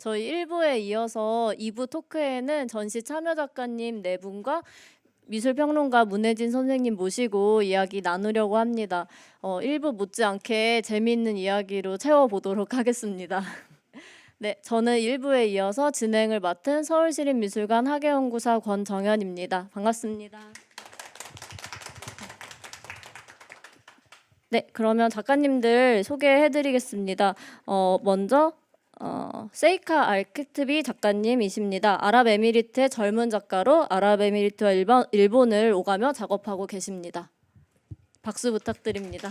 저희 1부에 이어서 2부 토크에는 전시 참여 작가님 4분과 미술평론가 문혜진 선생님 모시고 이야기 나누려고 합니다. 1부 못지않게 재미있는 이야기로 채워보도록 하겠습니다. 네, 저는 1부에 이어서 진행을 맡은 서울시립미술관 학예연구사 권정현입니다. 반갑습니다. 네, 그러면 작가님들 소개해드리겠습니다. 먼저 세이카 알케트비 작가님이십니다. 아랍에미리트의 젊은 작가로 아랍에미리트와 일본을 오가며 작업하고 계십니다. 박수 부탁드립니다.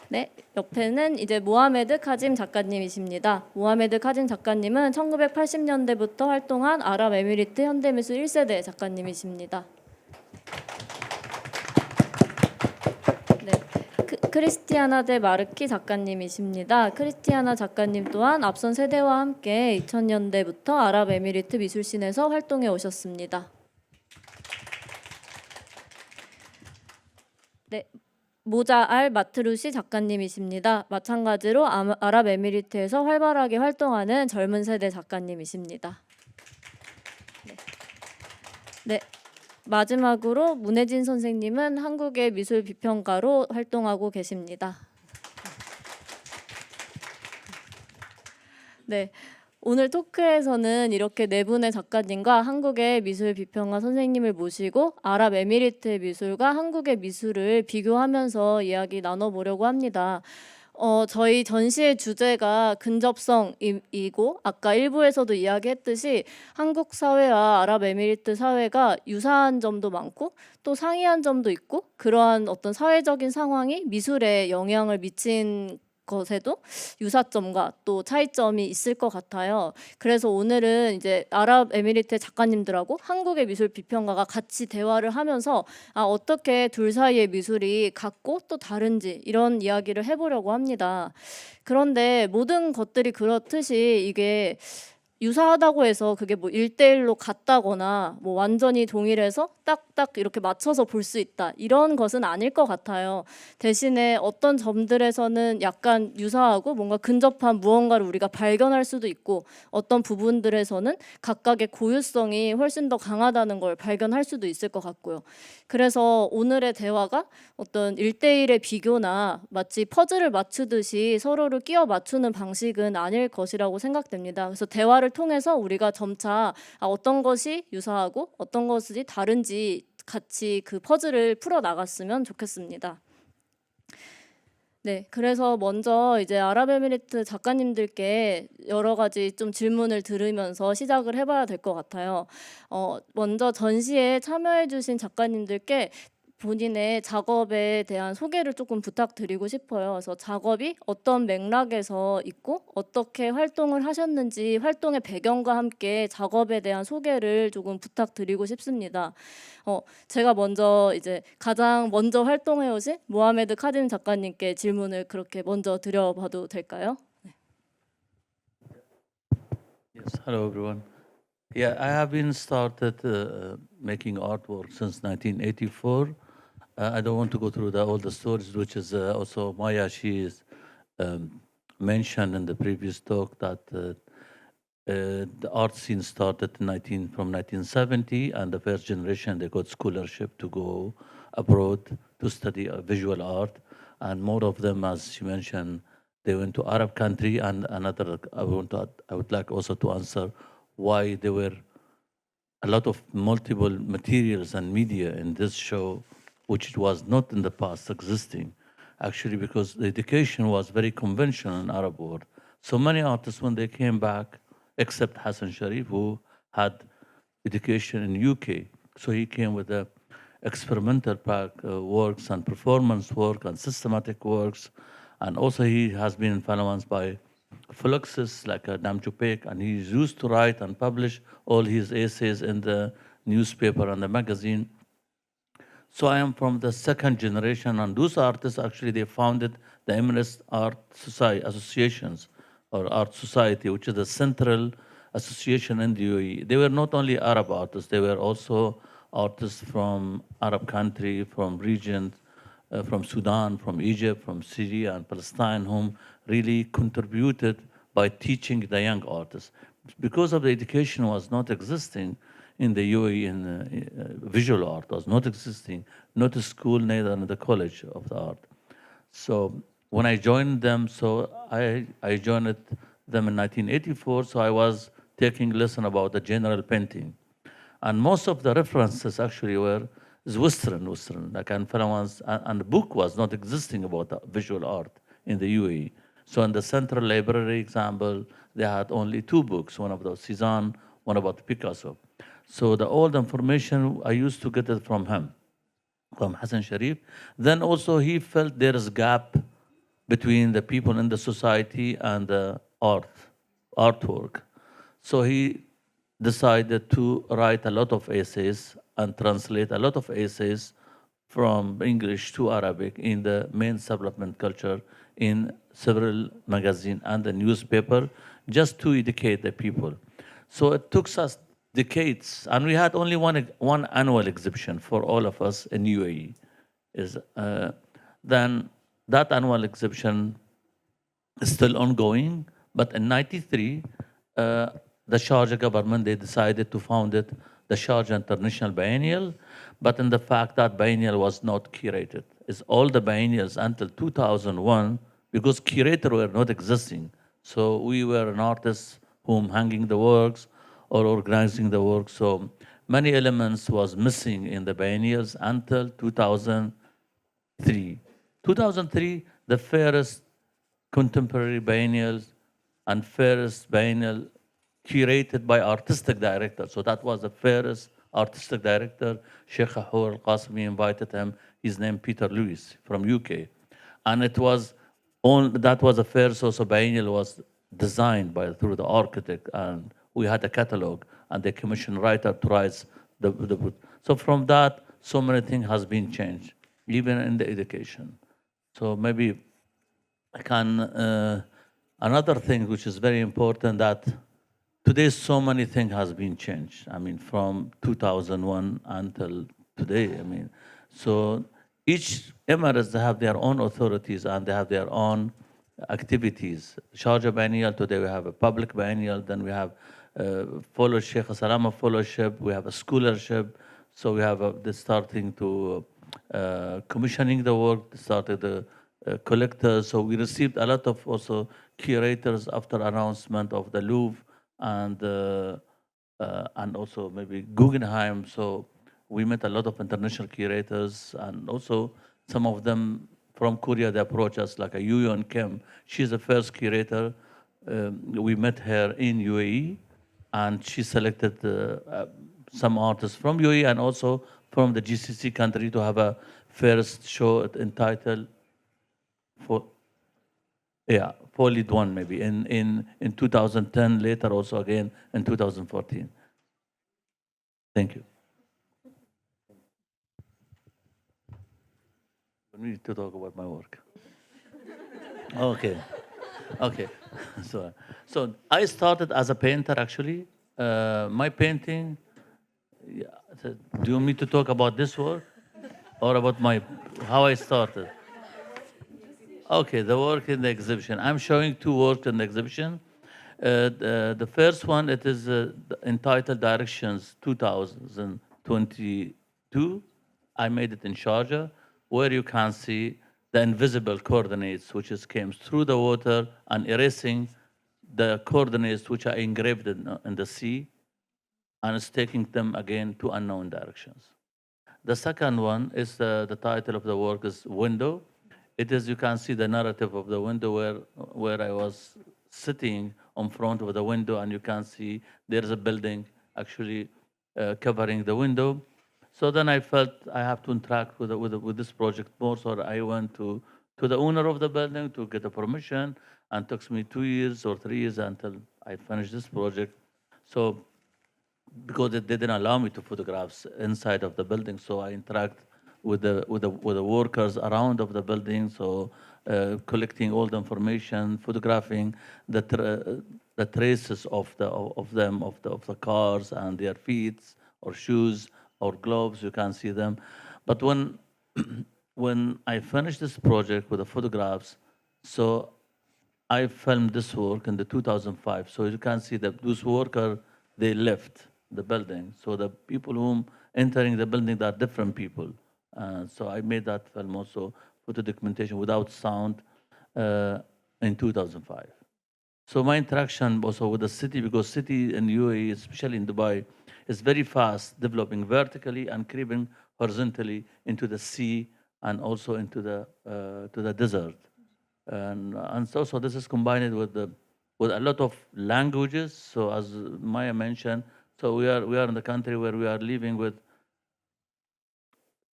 네, 옆에는 이제 모하메드 카짐 작가님이십니다. 모하메드 카짐 작가님은 1980년대부터 활동한 아랍에미리트 현대미술 1세대 작가님이십니다. 네, 크리스티아나 데 마르키 작가님이십니다. 크리스티아나 작가님 또한 앞선 세대와 함께 2000년대부터 아랍에미리트 미술씬에서 활동해 오셨습니다. 네, 모자 알마트루시 작가님이십니다. 마찬가지로 아랍에미리트에서 활발하게 활동하는 젊은 세대 작가님이십니다. 네. 마지막으로 문혜진 선생님은 한국의 미술 비평가로 활동하고 계십니다. 네, 오늘 토크에서는 이렇게 4분의 작가님과 한국의 미술 비평가 선생님을 모시고 아랍에미리트의 미술과 한국의 미술을 비교하면서 이야기 나눠보려고 합니다. 저희 전시의 주제가 근접성이고 아까 1부에서도 이야기했듯이 한국 사회와 아랍에미리트 사회가 유사한 점도 많고 또 상이한 점도 있고 그러한 어떤 사회적인 상황이 미술에 영향을 미친 것에도 유사점과 또 차이점이 있을 것 같아요. 그래서 오늘은 이제 아랍에미리트 작가님들하고 한국의 미술 비평가가 같이 대화를 하면서 어떻게 둘 사이의 미술이 같고 또 다른지 이런 이야기를 해보려고 합니다. 그런데 모든 것들이 그렇듯이 이게 유사하다고 해서 그게 뭐 1대1로 같다거나 뭐 완전히 동일해서 딱딱 이렇게 맞춰서 볼 수 있다 이런 것은 아닐 것 같아요. 대신에 어떤 점들에서는 약간 유사하고 뭔가 근접한 무언가를 우리가 발견할 수도 있고 어떤 부분들에서는 각각의 고유성이 훨씬 더 강하다는 걸 발견할 수도 있을 것 같고요. 그래서 오늘의 대화가 어떤 1대1의 비교나 마치 퍼즐을 맞추듯이 서로를 끼워 맞추는 방식은 아닐 것이라고 생각됩니다. 그래서 대화를 통해서 우리가 점차 어떤 것이 유사하고 어떤 것이 다른지 같이 그 퍼즐을 풀어 나갔으면 좋겠습니다. 네, 그래서 먼저 이제 아랍에미리트 작가님들께 여러 가지 좀 질문을 들으면서 시작을 해봐야 될 것 같아요. 먼저 전시에 참여해주신 작가님들께 본인의 작업에 대한 소개를 조금 부탁드리고 싶어요. 그래서 작업이 어떤 맥락에서 있고 어떻게 활동을 하셨는지 활동의 배경과 함께 작업에 대한 소개를 조금 부탁드리고 싶습니다. 제가 먼저 이제 가장 먼저 활동해 오신 모하메드 카딤 작가님께 질문을 그렇게 먼저 드려봐도 될까요? 네. Yes, hello everyone. Yeah, I have been started making artwork since 1984. I don't want to go through all the stories, which is also Maya. She is mentioned in the previous talk that the art scene started from 1970, and the first generation they got scholarship to go abroad to study visual art, and more of them, as she mentioned, they went to Arab country. And another, I would like also to answer why there were a lot of multiple materials and media in this show, which was not in the past existing, actually, because the education was very conventional in Arab world. So many artists, when they came back, except Hassan Sharif, who had education in UK, so he came with the experimental works and performance work and systematic works, and also he has been influenced by Fluxus like Namjupek, and he's used to write and publish all his essays in the newspaper and the magazine. So I am from the second generation, and those artists actually they founded the Emirates Art Society Associations or Art Society, which is the central association in the UAE. They were not only Arab artists; they were also artists from Arab country, from regions, from Sudan, from Egypt, from Syria and Palestine, whom really contributed by teaching the young artists. Because of the education was not existing in the UAE, in visual art was not existing, not a school, neither in the college of the art. So when I joined them, so I joined them in 1984, so I was taking lesson about the general painting. And most of the references actually were is Western, like influence, and the book was not existing about the visual art in the UAE. So in the Central Library example, they had only two books, one about Cezanne, one about Picasso. So the old information, I used to get it from him, from Hassan Sharif. Then also he felt there is gap between the people in the society and the artwork. So he decided to write a lot of essays and translate a lot of essays from English to Arabic in the main development culture in several magazines and the newspaper just to educate the people. So it took us decades, and we had only one annual exhibition for all of us in UAE. Then that annual exhibition is still ongoing, but in '93, the Sharjah government, they decided to found it the Sharjah International Biennial, but in the fact that biennial was not curated. It's all the biennials until 2001, because curator were not existing. So we were an artist whom hanging the works or organizing the work. So many elements was missing in the biennials until 2003. 2003, the first contemporary biennials and first biennial curated by artistic director. So that was the first artistic director. Shaikha al-Qasimi invited him. His name Peter Lewis from UK. And it was that was the first also biennial was designed by through the architect, and we had a catalog and the commission writer to write the book. So from that, so many things has been changed, even in the education. So maybe I can another thing which is very important, that today so many things has been changed. I mean, from 2001 until today. I mean, so each Emirates, they have their own authorities and they have their own activities. Sharjah Biennial, today we have a public biennial, then we have follow Sheikh Salama fellowship, we have a scholarship. So we have the starting to commissioning the work, started the collectors. So we received a lot of also curators after announcement of the Louvre and also maybe Guggenheim. So we met a lot of international curators, and also some of them from Korea, they approached us, like a Yoon Kim. She's the first curator. We met her in UAE, and she selected some artists from UAE and also from the GCC country to have a first show entitled for lead one, maybe in 2010, later also again in 2014. Thank you. We need to talk about my work. Okay. Okay. So I started as a painter actually. My painting. Yeah, do you want me to talk about this work or about how I started? Okay, the work in the exhibition. I'm showing two works in the exhibition. The first one, it is entitled Directions 2022. I made it in Sharjah, where you can see the invisible coordinates, which came through the water and erasing the coordinates which are engraved in the sea, and it's taking them again to unknown directions. The second one is the title of the work is Window. It is, you can see the narrative of the window where I was sitting on front of the window, and you can see there is a building actually covering the window. So then I felt I have to interact with this project more. So I went to the owner of the building to get a permission, and it took me 2 years or 3 years until I finished this project. So because they didn't allow me to photograph inside of the building, so I interact with the workers around of the building. So collecting all the information, photographing the traces of the cars and their feet or shoes or gloves. You can see them. But when when I finished this project with the photographs, so I filmed this work in the 2005. So you can see that those workers, they left the building. So the people whom entering the building, they are different people. So I made that film also, photo documentation without sound in 2005. So my interaction also with the city, because city in UAE, especially in Dubai, is very fast, developing vertically and creeping horizontally into the sea and also into the desert. And so this is combined with a lot of languages. So as Maya mentioned, so we are in the country where we are living with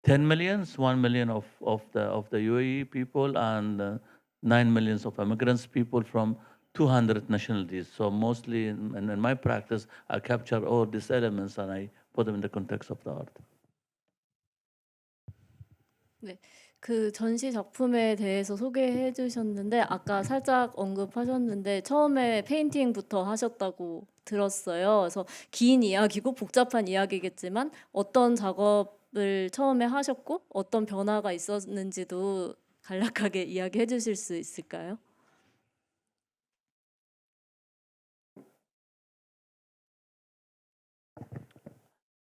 10 millions, 1 million of the UAE people, and 9 millions of immigrants people from 200 nationalities. So mostly in my practice, I capture all these elements and I put them in the context of the art. 네. 그 전시 작품에 대해서 소개해 주셨는데 아까 살짝 언급하셨는데 처음에 페인팅부터 하셨다고 들었어요. 그래서 긴 이야기고 복잡한 이야기겠지만 어떤 작업을 처음에 하셨고 어떤 변화가 있었는지도 간략하게 이야기해 주실 수 있을까요?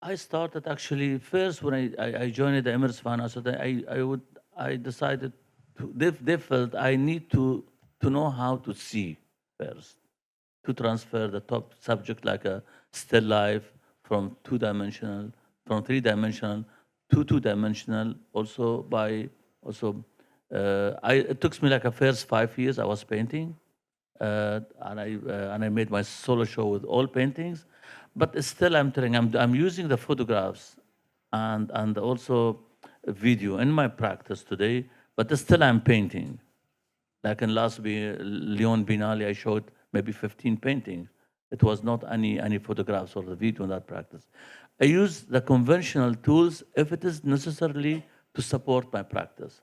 I started actually first when I joined the Emirates Fan. So that I decided they felt I need to know how to see first, to transfer the top subject like a still life from two-dimensional, from three-dimensional to two-dimensional. Also it took me like a first 5 years I was painting, and I made my solo show with all paintings, but still I'm using the photographs and also video in my practice today, but still I'm painting. Like in Leon Binali, I showed maybe 15 paintings. It was not any photographs or the video in that practice. I use the conventional tools if it is necessarily to support my practice.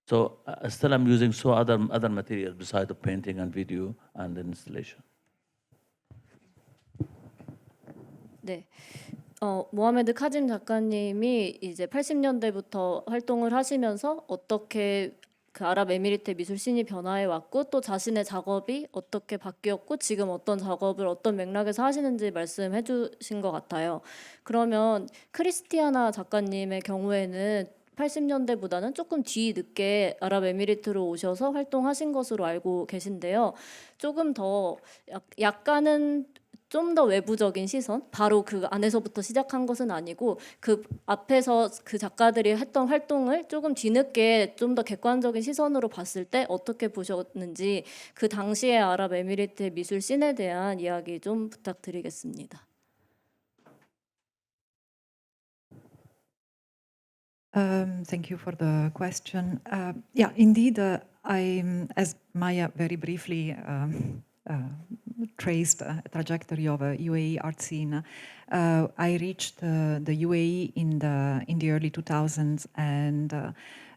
So still I'm using other materials besides the painting and video and installation. 네. 모하메드 카짐 작가님이 이제 80년대부터 활동을 하시면서 어떻게 그 아랍에미리트 미술씬이 변화해 왔고 또 자신의 작업이 어떻게 바뀌었고 지금 어떤 작업을 어떤 맥락에서 하시는지 말씀해 주신 것 같아요. 그러면 크리스티아나 작가님의 경우에는 80년대보다는 조금 뒤늦게 아랍에미리트로 오셔서 활동하신 것으로 알고 계신데요. 조금 더 약간은 좀 더 외부적인 시선, 바로 그 안에서부터 시작한 것은 아니고 그 앞에서 그 작가들이 했던 활동을 조금 뒤늦게 좀 더 객관적인 시선으로 봤을 때 어떻게 보셨는지 그 당시의 아랍에미리트의 미술 씬에 대한 이야기 좀 부탁드리겠습니다. Thank you for the question. Yeah, indeed, as Maya very briefly traced a trajectory of a UAE art scene, I reached the UAE in the early 2000s, and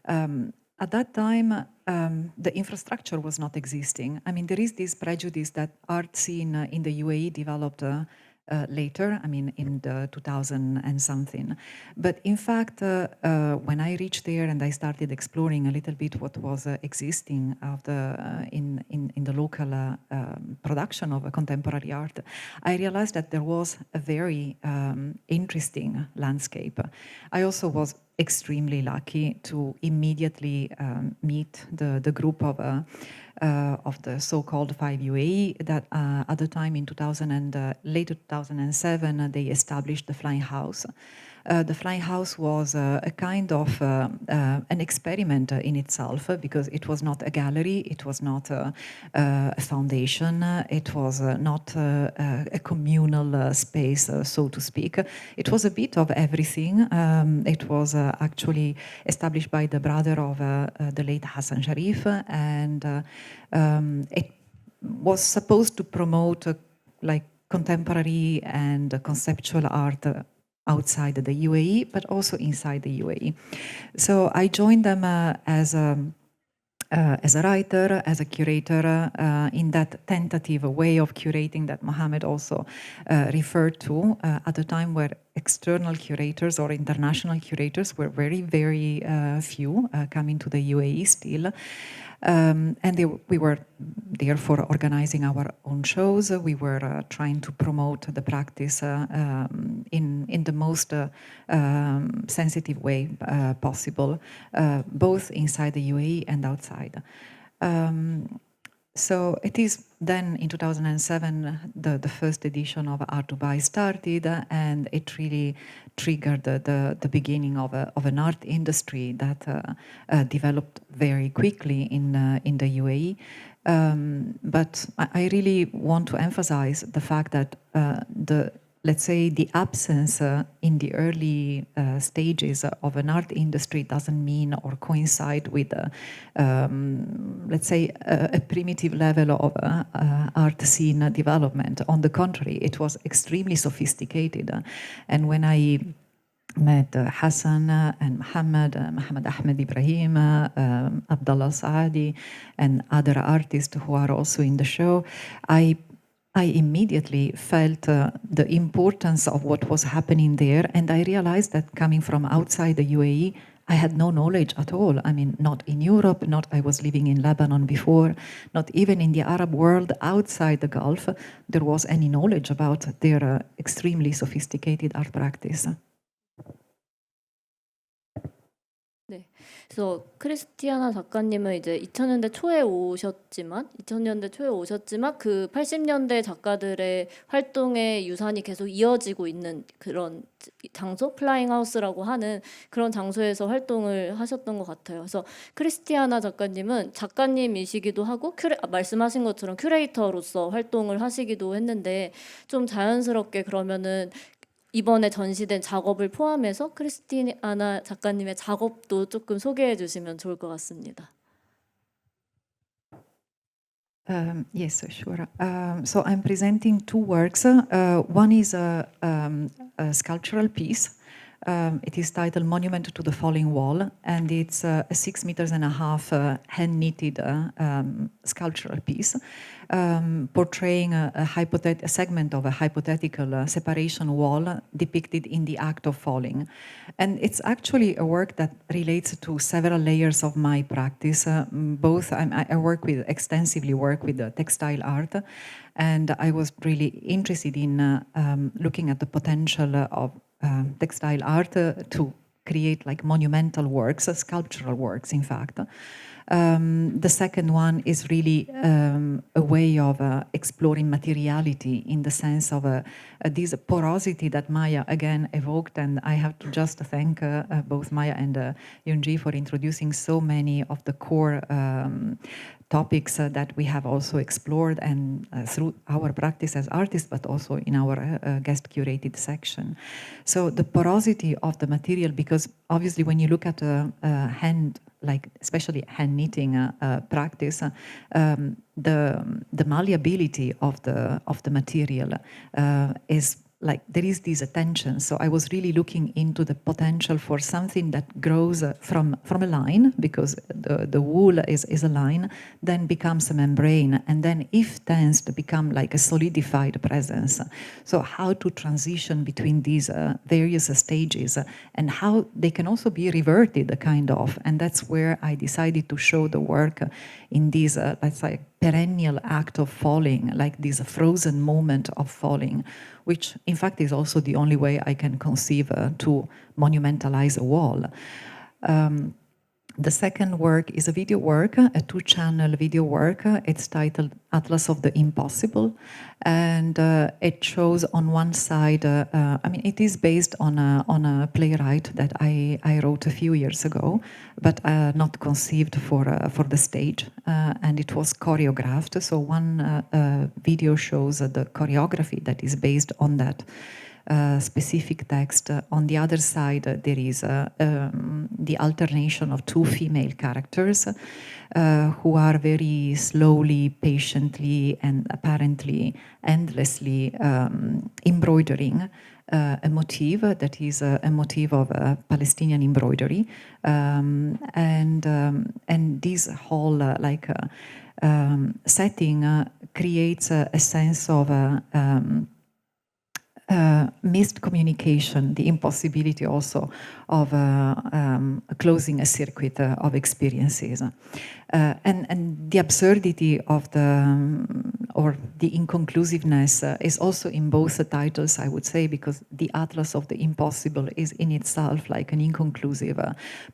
at that time, the infrastructure was not existing. I mean, there is this prejudice that art scene in the UAE developed later, I mean, in the 2000 and something. But in fact, when I reached there and I started exploring a little bit what was existing of in the local production of contemporary art, I realized that there was a very interesting landscape. I also was extremely lucky to immediately meet the group of the so-called 5 UAE that at the time in late 2007 they established the Flying House. The Flying House was a kind of an experiment in itself because it was not a gallery, it was not a foundation, it was not a communal space, so to speak. It was a bit of everything. It was actually established by the brother of the late Hassan Sharif, and it was supposed to promote like contemporary and conceptual art outside the UAE, but also inside the UAE. So I joined them as a writer, as a curator, in that tentative way of curating that Mohammed also referred to at a time where external curators or international curators were very, very few coming to the UAE still. We were therefore organizing our own shows. We were trying to promote the practice in the most sensitive way possible, both inside the UAE and outside. So it is then in 2007 the first edition of Art Dubai started, and it really triggered the beginning of an art industry that developed very quickly in the UAE. But I really want to emphasize the fact that let's say the absence in the early stages of an art industry doesn't mean or coincide with, let's say, a primitive level of art scene development. On the contrary, it was extremely sophisticated. And when I met Hassan and Mohammed, Mohammed Ahmed Ibrahim, Abdullah Saadi, and other artists who are also in the show, I immediately felt the importance of what was happening there, and I realized that coming from outside the UAE, I had no knowledge at all. I mean, not in Europe, not I was living in Lebanon before, not even in the Arab world outside the Gulf, there was any knowledge about their extremely sophisticated art practice. 네. 그래서 크리스티아나 작가님은 이제 2000년대 초에 오셨지만 그 80년대 작가들의 활동의 유산이 계속 이어지고 있는 그런 장소, 플라잉 하우스라고 하는 그런 장소에서 활동을 하셨던 것 같아요. 그래서 크리스티아나 작가님은 작가님이시기도 하고 말씀하신 것처럼 큐레이터로서 활동을 하시기도 했는데, 좀 자연스럽게 그러면은 이번에 전시된 작업을 포함해서 크리스티아나 작가님의 작업도 조금 소개해 주시면 좋을 것 같습니다. Yes, sure. So I'm presenting two works. One is a sculptural piece. It is titled Monument to the Falling Wall, and it's a 6.5 meters hand-knitted sculptural piece portraying a segment of a hypothetical separation wall depicted in the act of falling. And it's actually a work that relates to several layers of my practice. I extensively work with textile art, and I was really interested in looking at the potential of textile art to create like monumental works, sculptural works, in fact. The second one is really a way of exploring materiality in the sense of this porosity that Maya again evoked, and I have to just thank both Maya and Yunji for introducing so many of the core topics that we have also explored and through our practice as artists, but also in our guest curated section. So the porosity of the material, because obviously when you look at hand, like especially hand knitting practice, the malleability of the material is like there is this attention. So I was really looking into the potential for something that grows from a line, because the wool is a line, then becomes a membrane, and then if tensed become like a solidified presence. So how to transition between these various stages and how they can also be reverted, kind of. And that's where I decided to show the work in this, let's say, perennial act of falling, like this frozen moment of falling, which in fact is also the only way I can conceive to monumentalize a wall. The second work is a video work, a 2-channel video work. It's titled Atlas of the Impossible, and it shows on one side, it is based on a playwright that I wrote a few years ago, but not conceived for the stage, and it was choreographed. So one video shows the choreography that is based on that specific text. On the other side, there is the alternation of 2 female characters who are very slowly, patiently, and apparently endlessly embroidering a motif that is a motif of Palestinian embroidery, and this whole setting creates a sense of missed communication, the impossibility also of closing a circuit of experiences, and the absurdity of or the inconclusiveness is also in both the titles, I would say, because the Atlas of the Impossible is in itself like an inconclusive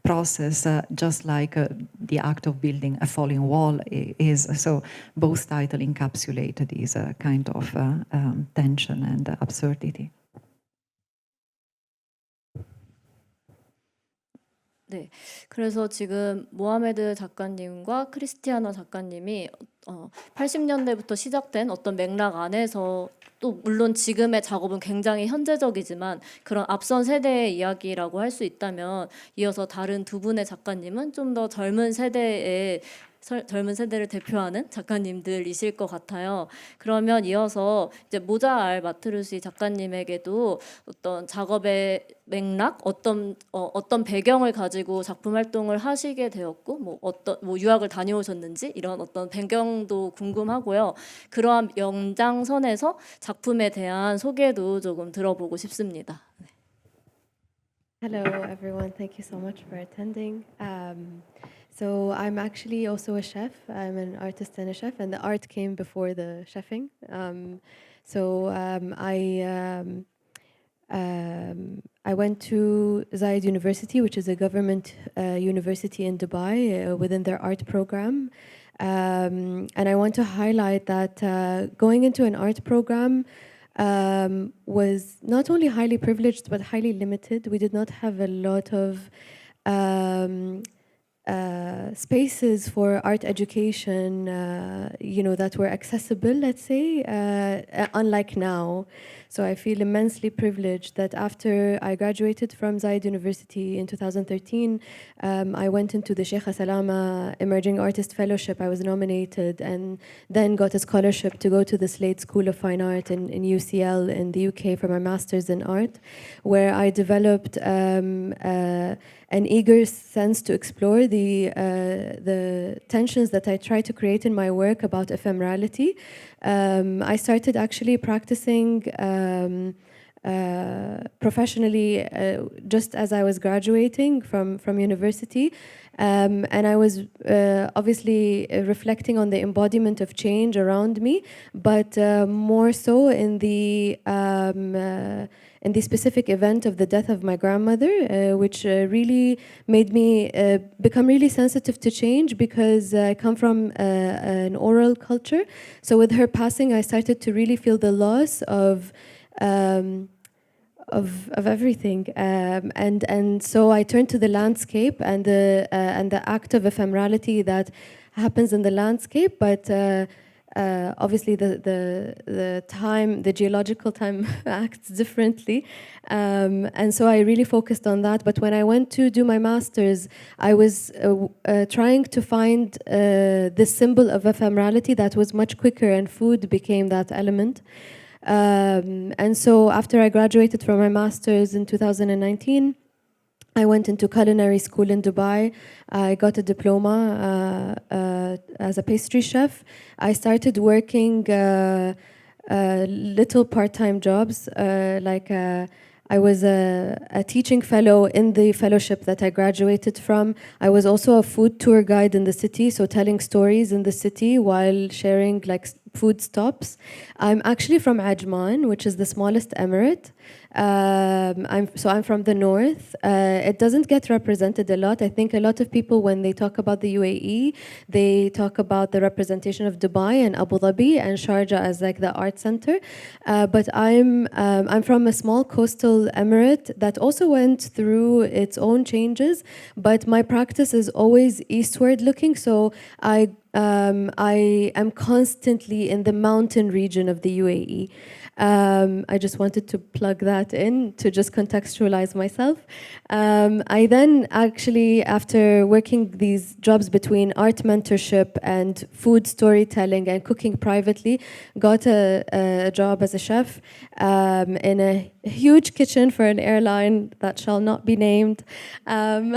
process, just like the act of building a falling wall is. So both titles encapsulate this kind of tension and absurdity. 네, 그래서 지금 모하메드 작가님과 크리스티아나 작가님이 80년대부터 시작된 어떤 맥락 안에서 또 물론 지금의 작업은 굉장히 현재적이지만 그런 앞선 세대의 이야기라고 할 수 있다면 이어서 다른 두 분의 작가님은 좀 더 젊은 세대를 대표하는 작가님들이실 것 같아요. 그러면 이어서 이제 모자 알마트루시 작가님에게도 어떤 작업의 맥락, 어떤 배경을 가지고 작품 활동을 하시게 되었고, 뭐 유학을 다녀오셨는지 이런 어떤 배경도 궁금하고요. 그러한 연장선에서 작품에 대한 소개도 조금 들어보고 싶습니다. 네. Hello, everyone. Thank you so much for attending. So I'm actually also a chef. I'm an artist and a chef, and the art came before the chefing. I went to Zayed University, which is a government university in Dubai within their art program. And I want to highlight that going into an art program was not only highly privileged, but highly limited. We did not have a lot of spaces for art education, that were accessible, let's say, unlike now. So I feel immensely privileged that after I graduated from Zayed University in 2013, I went into the Shaikha Salama Emerging Artist Fellowship. I was nominated and then got a scholarship to go to the Slade School of Fine Art in UCL in the UK for my master's in art, where I developed an eager sense to explore the tensions that I try to create in my work about ephemerality. I started actually practicing professionally just as I was graduating from university. And I was obviously reflecting on the embodiment of change around me, but more so in the specific event of the death of my grandmother, which really made me become really sensitive to change because I come from an oral culture. So with her passing, I started to really feel the loss of everything, and so I turned to the landscape and the act of ephemerality that happens in the landscape, but obviously the time, the geological time acts differently, and so I really focused on that. But when I went to do my master's, I was trying to find this symbol of ephemerality that was much quicker, and food became that element. And so after I graduated from my master's in 2019, I went into culinary school in Dubai. I got a diploma as a pastry chef. I started working little part-time jobs, I was a teaching fellow in the fellowship that I graduated from. I was also a food tour guide in the city, so telling stories in the city while sharing food stops. I'm actually from Ajman, which is the smallest emirate. I'm from the north. It doesn't get represented a lot. I think a lot of people, when they talk about the UAE, they talk about the representation of Dubai and Abu Dhabi and Sharjah as the art center. But I'm from a small coastal emirate that also went through its own changes. But my practice is always eastward looking. So I am constantly in the mountain region of the UAE. I just wanted to plug that in to just contextualize myself. I then actually, after working these jobs between art mentorship and food storytelling and cooking privately, got a job as a chef in a huge kitchen for an airline that shall not be named. And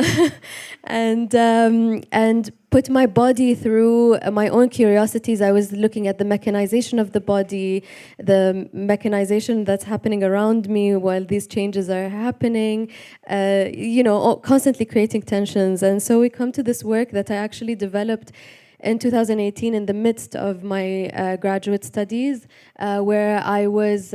put my body through my own curiosities. I was looking at the mechanization of the body, the mechanization that's happening around me while these changes are happening, constantly creating tensions. And so we come to this work that I actually developed in 2018 in the midst of my graduate studies, where I was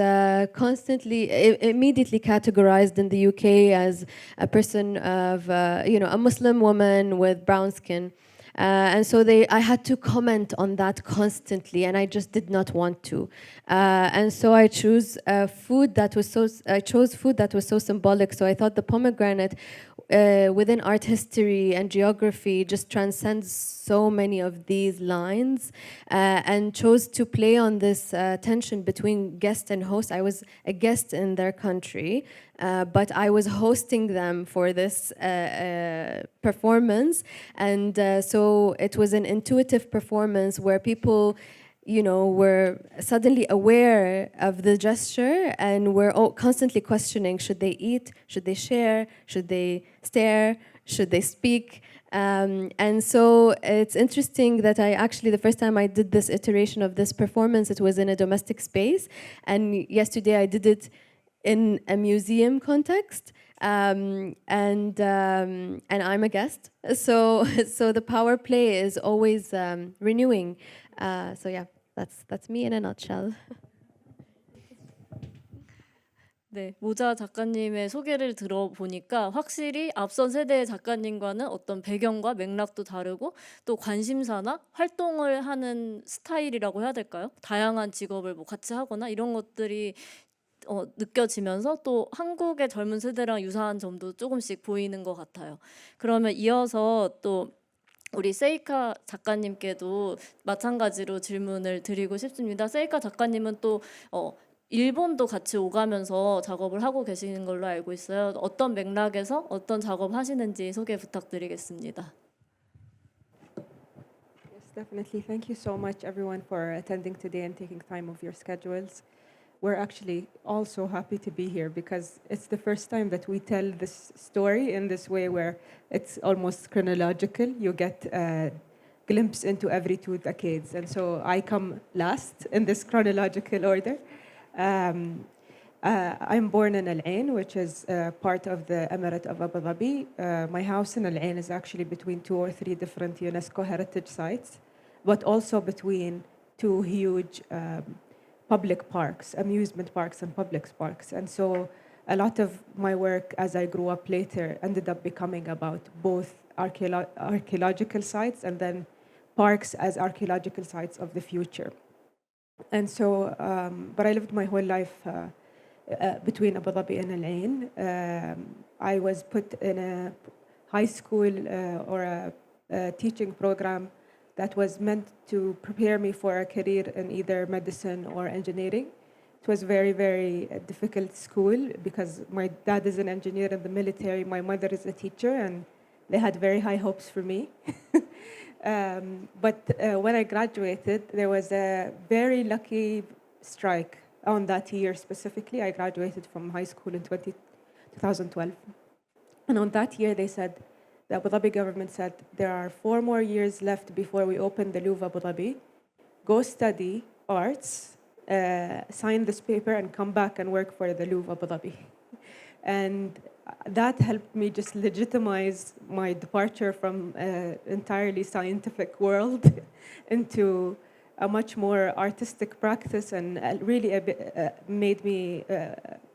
constantly, immediately categorized in the UK as a person of, a Muslim woman with brown skin. And so I had to comment on that constantly, and I just did not want to. And so I chose food that was so symbolic. So I thought the pomegranate within art history and geography just transcends so many of these lines, and chose to play on this tension between guest and host. I was a guest in their country, but I was hosting them for this performance, and so it was an intuitive performance where people were suddenly aware of the gesture and were constantly questioning, should they eat, should they share, should they stare, should they speak? And so it's interesting that the first time I did this iteration of this performance, it was in a domestic space, and yesterday I did it in a museum context. And I'm a guest, so the power play is always renewing. So yeah, that's me in a nutshell. 네, 모자 작가님의 소개를 들어보니까 확실히 앞선 세대의 작가님과는 어떤 배경과 맥락도 다르고 또 관심사나 활동을 하는 스타일이라고 해야 될까요? 다양한 직업을 뭐 같이 하거나 이런 것들이 느껴지면서 또 한국의 젊은 세대랑 유사한 점도 조금씩 보이는 것 같아요. 그러면 이어서 또 우리 세이카 작가님께도 마찬가지로 질문을 드리고 싶습니다. 세이카 작가님은 또 일본도 같이 오가면서 작업을 하고 계시는 걸로 알고 있어요. 어떤 맥락에서 어떤 작업 하시는지 소개 부탁드리겠습니다. Yes, definitely. Thank you so much, everyone, for attending today and taking time of your schedules. We're actually also happy to be here because it's the first time that we tell this story in this way where it's almost chronological. You get a glimpse into every 2 decades. And so I come last in this chronological order. I'm born in Al Ain, which is part of the Emirate of Abu Dhabi. My house in Al Ain is actually between 2 or 3 different UNESCO heritage sites, but also between 2 huge public parks, amusement parks and public parks. And so a lot of my work as I grew up later ended up becoming about both archaeological sites and then parks as archaeological sites of the future. And so, but I lived my whole life between Abu Dhabi and Al Ain. I was put in a high school or a teaching program that was meant to prepare me for a career in either medicine or engineering. It was very, very difficult school because my dad is an engineer in the military, my mother is a teacher, and they had very high hopes for me. But when I graduated, there was a very lucky strike on that year specifically. I graduated from high school in 2012. And on that year, they said, the Abu Dhabi government said, there are 4 more years left before we open the Louvre Abu Dhabi. Go study arts, sign this paper, and come back and work for the Louvre Abu Dhabi. And that helped me just legitimize my departure from an entirely scientific world into a much more artistic practice, and really made me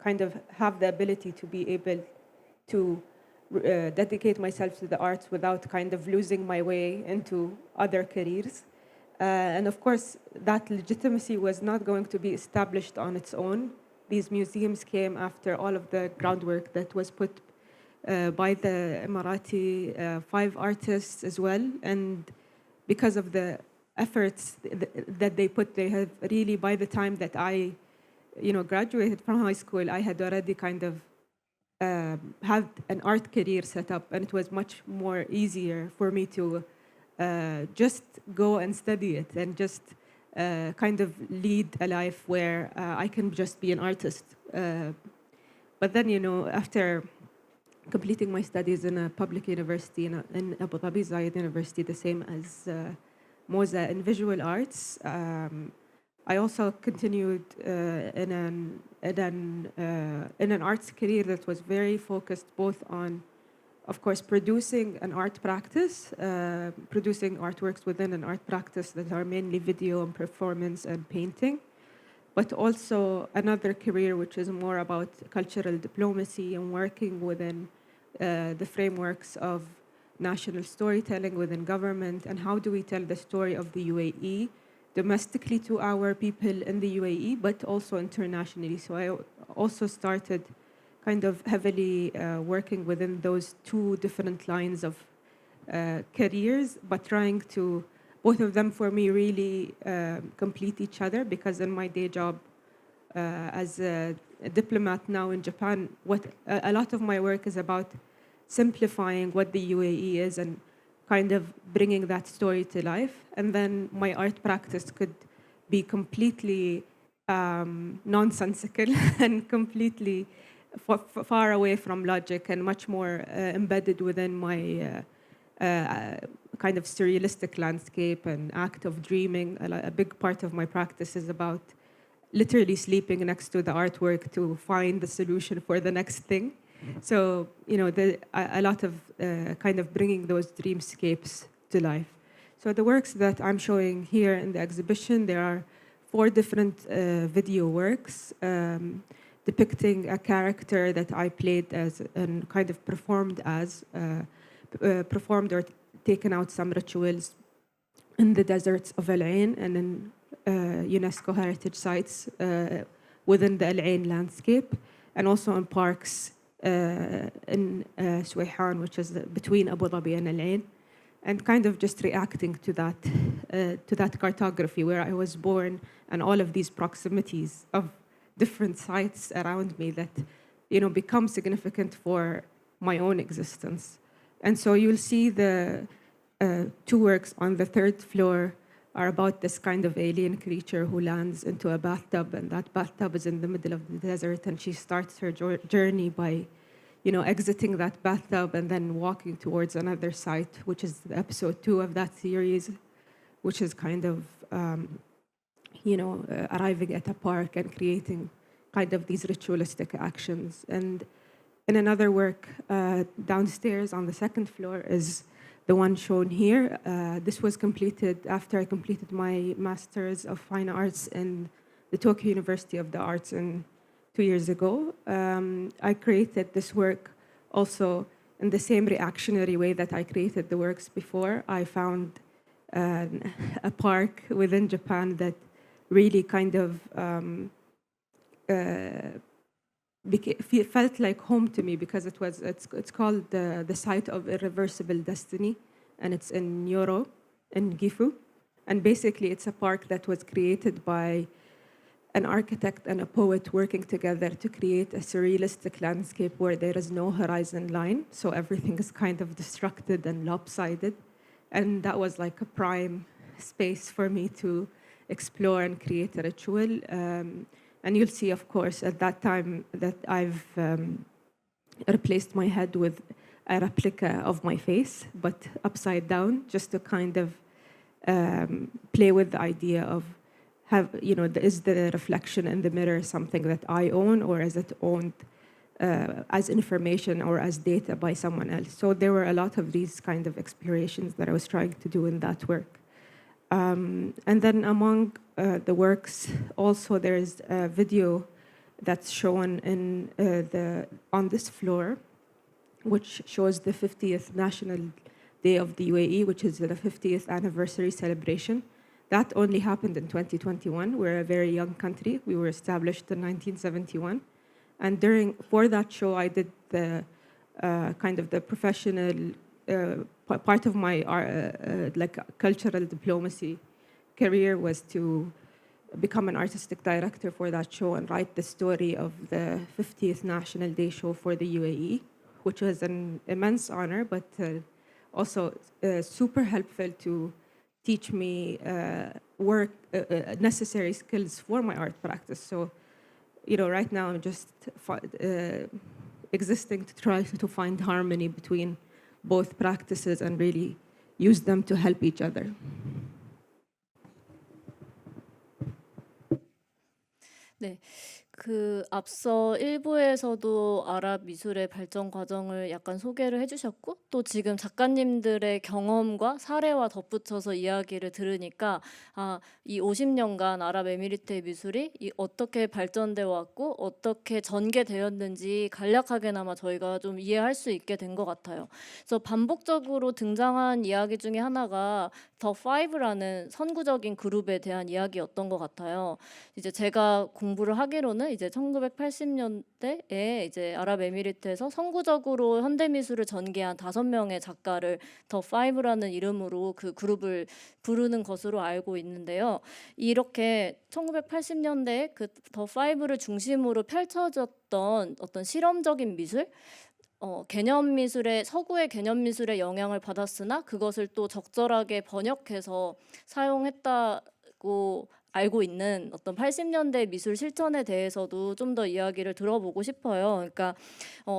kind of have the ability to be able to dedicate myself to the arts without kind of losing my way into other careers. And of course, that legitimacy was not going to be established on its own. These museums came after all of the groundwork that was put by the Emirati 5 artists as well. And because of the efforts that they put, they have really, by the time that I graduated from high school, I had already kind of had an art career set up, and it was much more easier for me to just go and study it and just kind of lead a life where I can just be an artist. But then, after completing my studies in a public university in Abu Dhabi, Zayed University, the same as Moza in visual arts. I also continued in an arts career that was very focused both on, of course, producing an art practice, producing artworks within an art practice that are mainly video and performance and painting, but also another career which is more about cultural diplomacy and working within the frameworks of national storytelling within government, and how do we tell the story of the UAE domestically to our people in the UAE, but also internationally. So I also started kind of heavily working within those two different lines of careers, but trying to, both of them for me really complete each other, because in my day job as a diplomat now in Japan, a lot of my work is about simplifying what the UAE is and kind of bringing that story to life. And then my art practice could be completely nonsensical and completely far away from logic and much more embedded within my kind of surrealistic landscape and act of dreaming. A big part of my practice is about literally sleeping next to the artwork to find the solution for the next thing. So, you know, a lot of kind of bringing those dreamscapes to life. So the works that I'm showing here in the exhibition, there are 4 different video works depicting a character that I played as and kind of performed as, performed or taken out some rituals in the deserts of Al Ain and in UNESCO heritage sites within the Al Ain landscape, and also in parks in Hyejin, which is between Abu Dhabi and Al Ain, and kind of just reacting to that cartography where I was born and all of these proximities of different sites around me that, you know, become significant for my own existence. And so you'll see the 2 works on the 3rd floor are about this kind of alien creature who lands into a bathtub, and that bathtub is in the middle of the desert, and she starts her journey by, you know, exiting that bathtub and then walking towards another site, which is episode 2 of that series, which is kind of, you know, arriving at a park and creating kind of these ritualistic actions. And in another work downstairs on the 2nd floor is the one shown here. This was completed after I completed my Master's of Fine Arts in the Tokyo University of the Arts 2 years ago. I created this work also in the same reactionary way that I created the works before. I found a park within Japan that really kind of felt like home to me, because it's called the site of irreversible destiny, and it's in Nyoro in Gifu, and basically it's a park that was created by an architect and a poet working together to create a surrealistic landscape where there is no horizon line, so everything is kind of destructed and lopsided, and that was like a prime space for me to explore and create a ritual. And you'll see, of course, at that time that I've replaced my head with a replica of my face, but upside down, just to kind of play with the idea of, is the reflection in the mirror something that I own, or is it owned as information or as data by someone else? So there were a lot of these kind of explorations that I was trying to do in that work. And then among the works, also there's a video that's shown on this floor, which shows the 50th National Day of the UAE, which is the 50th anniversary celebration. That only happened in 2021. We're a very young country. We were established in 1971. And for that show, I did the kind of the professional part of my like cultural diplomacy career was to become an artistic director for that show and write the story of the 50th National Day show for the UAE, which was an immense honor, but also super helpful to teach me necessary skills for my art practice. So, right now I'm just existing to try to find harmony between both practices and really use them to help each other. 네. 그 앞서 일부에서도 아랍 미술의 발전 과정을 약간 소개를 해주셨고 또 지금 작가님들의 경험과 사례와 덧붙여서 이야기를 들으니까 이 50년간 아랍에미리트의 미술이 어떻게 발전되어 왔고 어떻게 전개되었는지 간략하게나마 저희가 좀 이해할 수 있게 된 것 같아요. 그래서 반복적으로 등장한 이야기 중에 하나가 더 5라는 선구적인 그룹에 대한 이야기였던 것 같아요. 이제 제가 공부를 하기로는 이제 1980년대에 이제 아랍에미리트에서 선구적으로 현대미술을 전개한 5명의 작가를 더 5라는 이름으로 그 그룹을 부르는 것으로 알고 있는데요. 이렇게 1980년대에 그 더 5를 중심으로 펼쳐졌던 어떤 실험적인 미술, 개념 미술의 서구의 개념 미술의 영향을 받았으나 그것을 또 적절하게 번역해서 사용했다고 알고 있는 어떤 80년대 미술 실천에 대해서도 좀 더 이야기를 들어보고 싶어요. 그러니까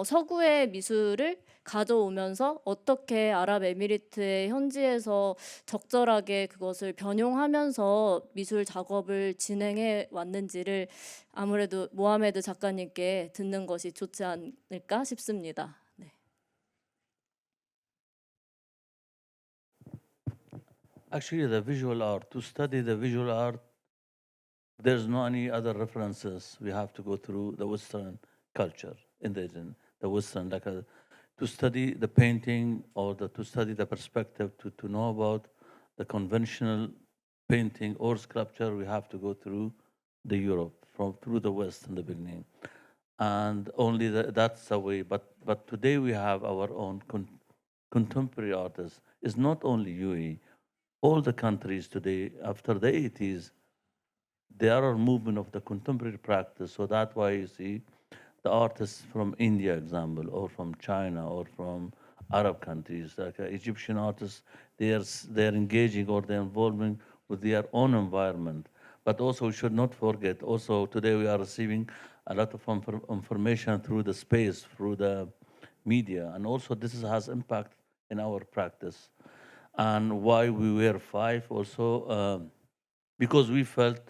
서구의 미술을 가져오면서 어떻게 아랍에미리트의 현지에서 적절하게 그것을 변용하면서 미술 작업을 진행해 왔는지를 아무래도 모하메드 작가님께 듣는 것이 좋지 않을까 싶습니다. 네. Actually, the visual art, to study the visual art, there's no any other references. We have to go through the Western culture, in the Western, to study the painting or to study the perspective, to know about the conventional painting or sculpture, we have to go through the Europe, through the West in the beginning. And only that's the way. But today we have our own contemporary artists. It's not only UAE. All the countries today, after the 80s, there are a movement of the contemporary practice. So that's why you see the artists from India, example, or from China, or from Arab countries, like Egyptian artists, they're engaging or they're involving with their own environment. But also, we should not forget, also today we are receiving a lot of information through the space, through the media, and also this has impact in our practice. And why we were 5 also, because we felt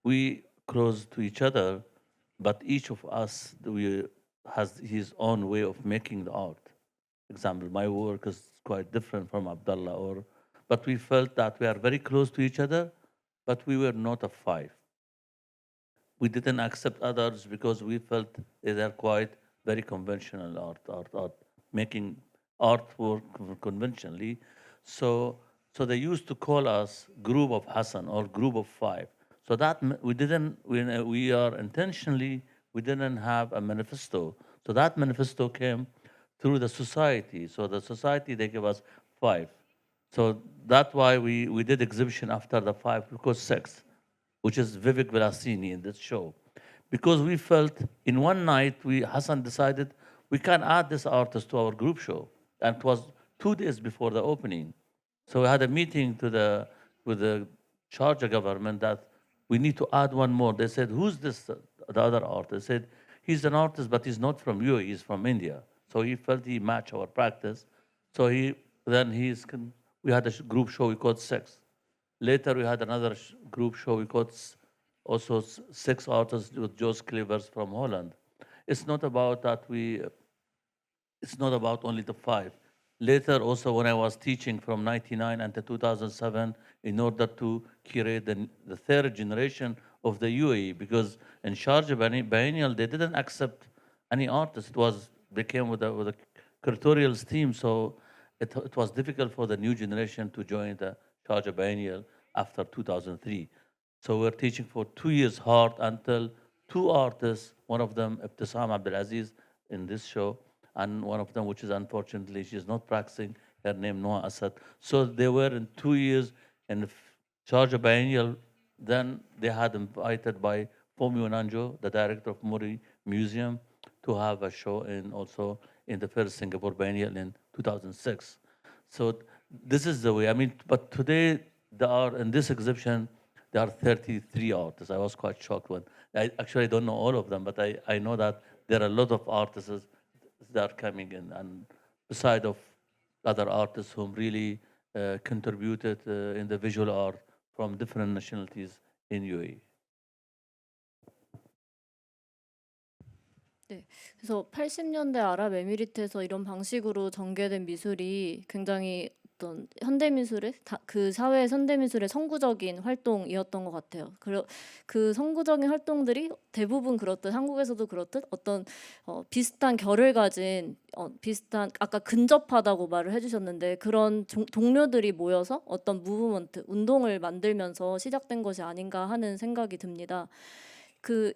we close to each other, but each of us has his own way of making the art. Example, my work is quite different from Abdullah, but we felt that we are very close to each other, but we were not a 5. We didn't accept others because we felt they are quite very conventional art, making artwork conventionally. So they used to call us group of Hassan or group of 5. So that we are intentionally, we didn't have a manifesto. So that manifesto came through the society. So the society, they gave us 5. So that's why we did exhibition after the 5, because 6, which is Vivek Vilasini in this show. Because we felt in one night, Hassan decided we can add this artist to our group show. And it was 2 days before the opening. So we had a meeting with the Sharjah government that we need to add one more. They said, who's this, the other artist? They said, he's an artist, but he's not from UAE, he's from India. So he felt he matched our practice. So we had a group show we called 6. Later we had another group show we called also 6 artists with Joost Clevers from Holland. It's not about that it's not about only the 5. Later, also, when I was teaching from 1999 until 2007, in order to curate the 3rd generation of the UAE, because in Sharjah Biennial, they didn't accept any artist. They came with a curatorial team, so it was difficult for the new generation to join the Sharjah Biennial after 2003. So we're teaching for 2 years hard until 2 artists, one of them, Ibtisam Abdulaziz, in this show, and one of them, which is unfortunately, she's not practicing, her name Noah Asad. So they were in 2 years in Sharjah Biennial. Then they had invited by Fomio Nanjo, the director of Muri Museum, to have a show also in the first Singapore Biennial in 2006. So this is the way. I mean, but today in this exhibition, there are 33 artists. I was quite shocked when I actually don't know all of them, but I know that there are a lot of artists that are coming in, and beside of other artists whom really contributed in the visual art from different nationalities in UAE. 네, 그래서 80년대 아랍에미리트에서 이런 방식으로 전개된 미술이 굉장히 어떤 현대미술의 그 사회의 현대미술의 선구적인 활동이었던 것 같아요. 그 선구적인 활동들이 대부분 그렇듯 한국에서도 그렇듯 어떤 비슷한 결을 가진 비슷한 아까 근접하다고 말을 해주셨는데 그런 동료들이 모여서 어떤 무브먼트 운동을 만들면서 시작된 것이 아닌가 하는 생각이 듭니다.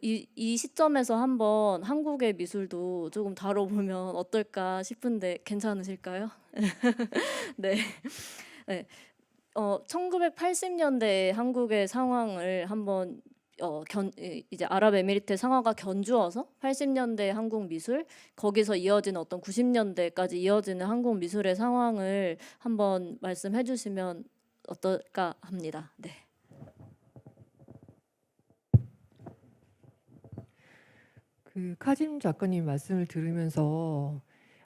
이 시점에서 한번 한국의 미술도 조금 다뤄보면 어떨까 싶은데 괜찮으실까요? 네. 네. 1980년대 한국의 상황을 한번 이제 아랍에미리트 상황과 견주어서 80년대 한국 미술, 거기서 이어지는 어떤 90년대까지 이어지는 한국 미술의 상황을 한번 말씀해 주시면 어떨까 합니다. 네. 그 카짐 작가님 말씀을 들으면서